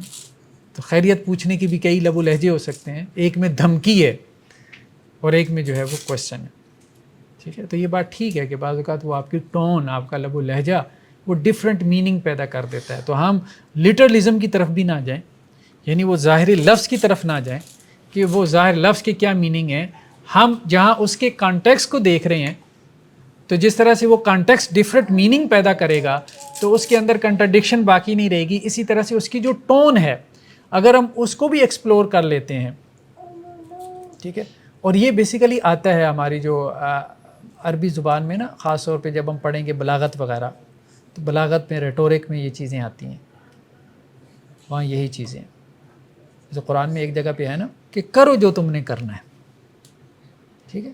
A: تو خیریت پوچھنے کی بھی کئی لب و لہجے ہو سکتے ہیں, ایک میں دھمکی ہے اور ایک میں جو ہے وہ کوشچن ہے, ٹھیک ہے. تو یہ بات ٹھیک ہے کہ بعض اوقات وہ آپ کی ٹون, آپ کا لب و لہجہ وہ ڈفرینٹ میننگ پیدا کر دیتا ہے. تو ہم لٹرلزم کی طرف بھی نہ جائیں, یعنی وہ ظاہری لفظ کی طرف نہ جائیں کہ وہ ظاہر لفظ کے کیا میننگ ہے. ہم جہاں اس کے کانٹیکسٹ کو دیکھ رہے ہیں, تو جس طرح سے وہ کانٹیکسٹ ڈفرینٹ میننگ پیدا کرے گا تو اس کے اندر کنٹرڈکشن باقی نہیں رہے گی. اسی طرح سے اس کی جو ٹون ہے, اگر ہم اس کو بھی ایکسپلور کر لیتے ہیں, ٹھیک ہے. اور یہ بیسیکلی آتا ہے ہماری جو عربی زبان میں نا, خاص طور پہ جب ہم پڑھیں گے بلاغت وغیرہ, تو بلاغت میں, ریٹورک میں یہ چیزیں آتی ہیں, وہاں یہی چیزیں. جیسے قرآن میں ایک جگہ پہ ہے نا کہ کرو جو تم نے کرنا ہے, ٹھیک ہے.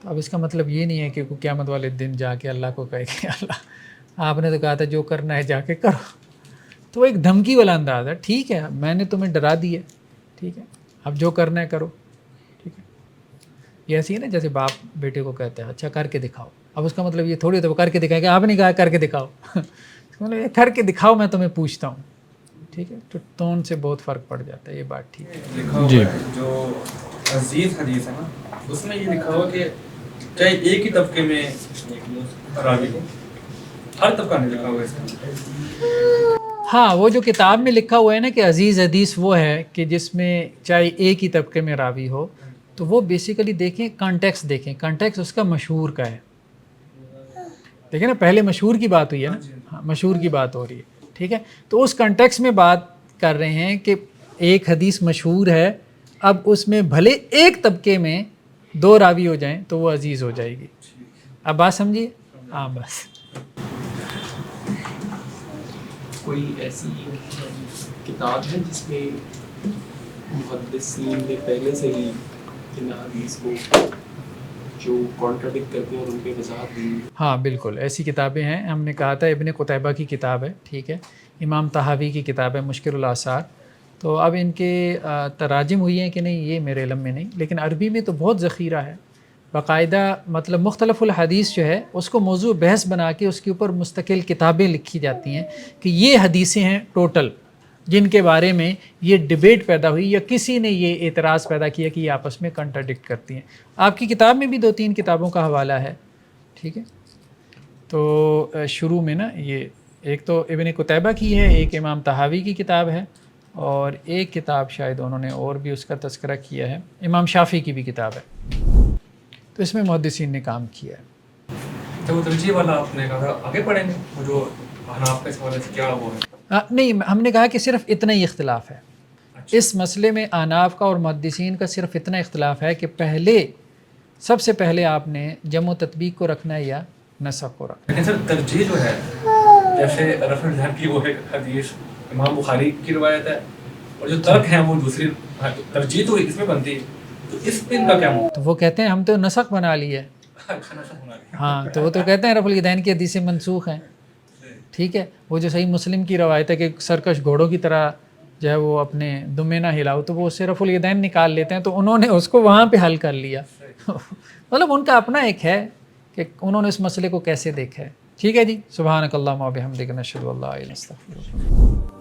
A: تو اب اس کا مطلب یہ نہیں ہے کہ قیامت والے دن جا کے اللہ کو کہے کہ اللہ آپ نے تو کہا تھا جو کرنا ہے جا کے کرو. تو وہ ایک دھمکی والا انداز ہے, ٹھیک ہے میں نے تمہیں ڈرا دی ہے, ٹھیک ہے, اب جو کرنا ہے کرو, ٹھیک ہے. یہ ایسی ہے نا جیسے باپ بیٹے کو کہتے ہیں اچھا کر کے دکھاؤ. اب اس کا مطلب یہ تھوڑی ہوتا ہے وہ کر کے دکھائے گا, آپ نے کہا کر کے دکھاؤ, مطلب یہ کر کے دکھاؤ میں تمہیں پوچھتا ہوں, ٹھیک ہے. تو ٹون سے بہت فرق پڑ جاتا ہے, یہ بات ٹھیک ہے.
D: لکھا ہوا ہے جو عزیز حدیث ہے نا, اس میں یہ لکھا ہوا کہ چاہے ایک ہی طبقے میں راوی ہو, ہر طبقہ نہیں لکھا ہوا ہے اس کا.
A: ہاں وہ جو کتاب میں لکھا ہوا ہے نا کہ عزیز حدیث وہ ہے کہ جس میں چاہے ایک ہی طبقے میں راوی ہو, تو وہ بیسیکلی دیکھیں کانٹیکس, دیکھیں کانٹیکس اس کا مشہور کا ہے. دیکھیں نا پہلے مشہور کی بات ہوئی ہے نا, ہاں مشہور کی بات ہو رہی ہے, ٹھیک ہے. تو اس کانٹیکس میں بات کر رہے ہیں کہ ایک حدیث مشہور ہے, اب اس میں بھلے ایک طبقے میں 2 راوی ہو جائیں تو وہ عزیز ہو جائے گی. اب بات سمجھیے, ہاں بس.
E: کوئی ایسی کتاب ہے جس میں محدثین نے پہلے سے ہی ان حدیث کو جو کانٹرڈکٹ کرتے ہیں اور ان پہ وضاحت دی؟
A: ہاں بالکل ایسی کتابیں ہیں. ہم نے کہا تھا ابن قتیبہ کی کتاب ہے, ٹھیک ہے, امام طحاوی کی کتاب ہے مشکل الاثار. تو اب ان کے تراجم ہوئی ہیں کہ نہیں یہ میرے علم میں نہیں, لیکن عربی میں تو بہت ذخیرہ ہے باقاعدہ. مطلب مختلف الحدیث جو ہے اس کو موضوع بحث بنا کے اس کے اوپر مستقل کتابیں لکھی جاتی ہیں کہ یہ حدیثیں ہیں ٹوٹل جن کے بارے میں یہ ڈبیٹ پیدا ہوئی یا کسی نے یہ اعتراض پیدا کیا کہ یہ آپس میں کنٹرڈکٹ کرتی ہیں. آپ کی کتاب میں بھی 2-3 کتابوں کا حوالہ ہے, ٹھیک ہے. تو شروع میں نا یہ ایک تو ابن قتیبہ کی ہے, ایک امام طحاوی کی کتاب ہے, اور ایک کتاب شاید انہوں نے اور بھی اس کا تذکرہ کیا ہے, امام شافعی کی بھی کتاب ہے. تو اس میں محدثین نے کام کیا ہے.
D: تو وہ ترجیح والا آپ نے کہا آگے پڑھیں گے, وہ جو حناف کے حوالے سے کیا وہ ہے؟
A: نہیں, ہم نے کہا کہ صرف اتنا ہی اختلاف ہے. اس مسئلے میں احناف کا اور محدثین کا صرف اتنا اختلاف ہے کہ پہلے سب سے پہلے آپ نے جمع و تطبیق کو رکھنا ہے یا نسخ کو رکھنا
D: لیکن سر ترجیح جو ہے جیسے رفع الذہن کی وہ ایک حدیث امام بخاری کی روایت ہے اور جو ترک ہیں وہ دوسری، ترجیح تو اس میں بنتی ہے، تو اس پہ ان کا کیا
A: ہے؟ تو وہ کہتے ہیں ہم تو نسخ بنا لی ہے، ہاں تو وہ تو کہتے ہیں رفع الیدین کی حدیثیں منسوخ ہیں، ٹھیک ہے. وہ جو صحیح مسلم کی روایت ہے کہ سرکش گھوڑوں کی طرح جو ہے وہ اپنے دمے نہ ہلاؤ، تو وہ اس سے رفع الیدین نکال لیتے ہیں، تو انہوں نے اس کو وہاں پہ حل کر لیا. مطلب ان کا اپنا ایک ہے کہ انہوں نے اس مسئلے کو کیسے دیکھا ہے. ٹھیک ہے جی. سبحانک اللہم و بحمدک نشہد ان لا الہ الا انت نستغفرک.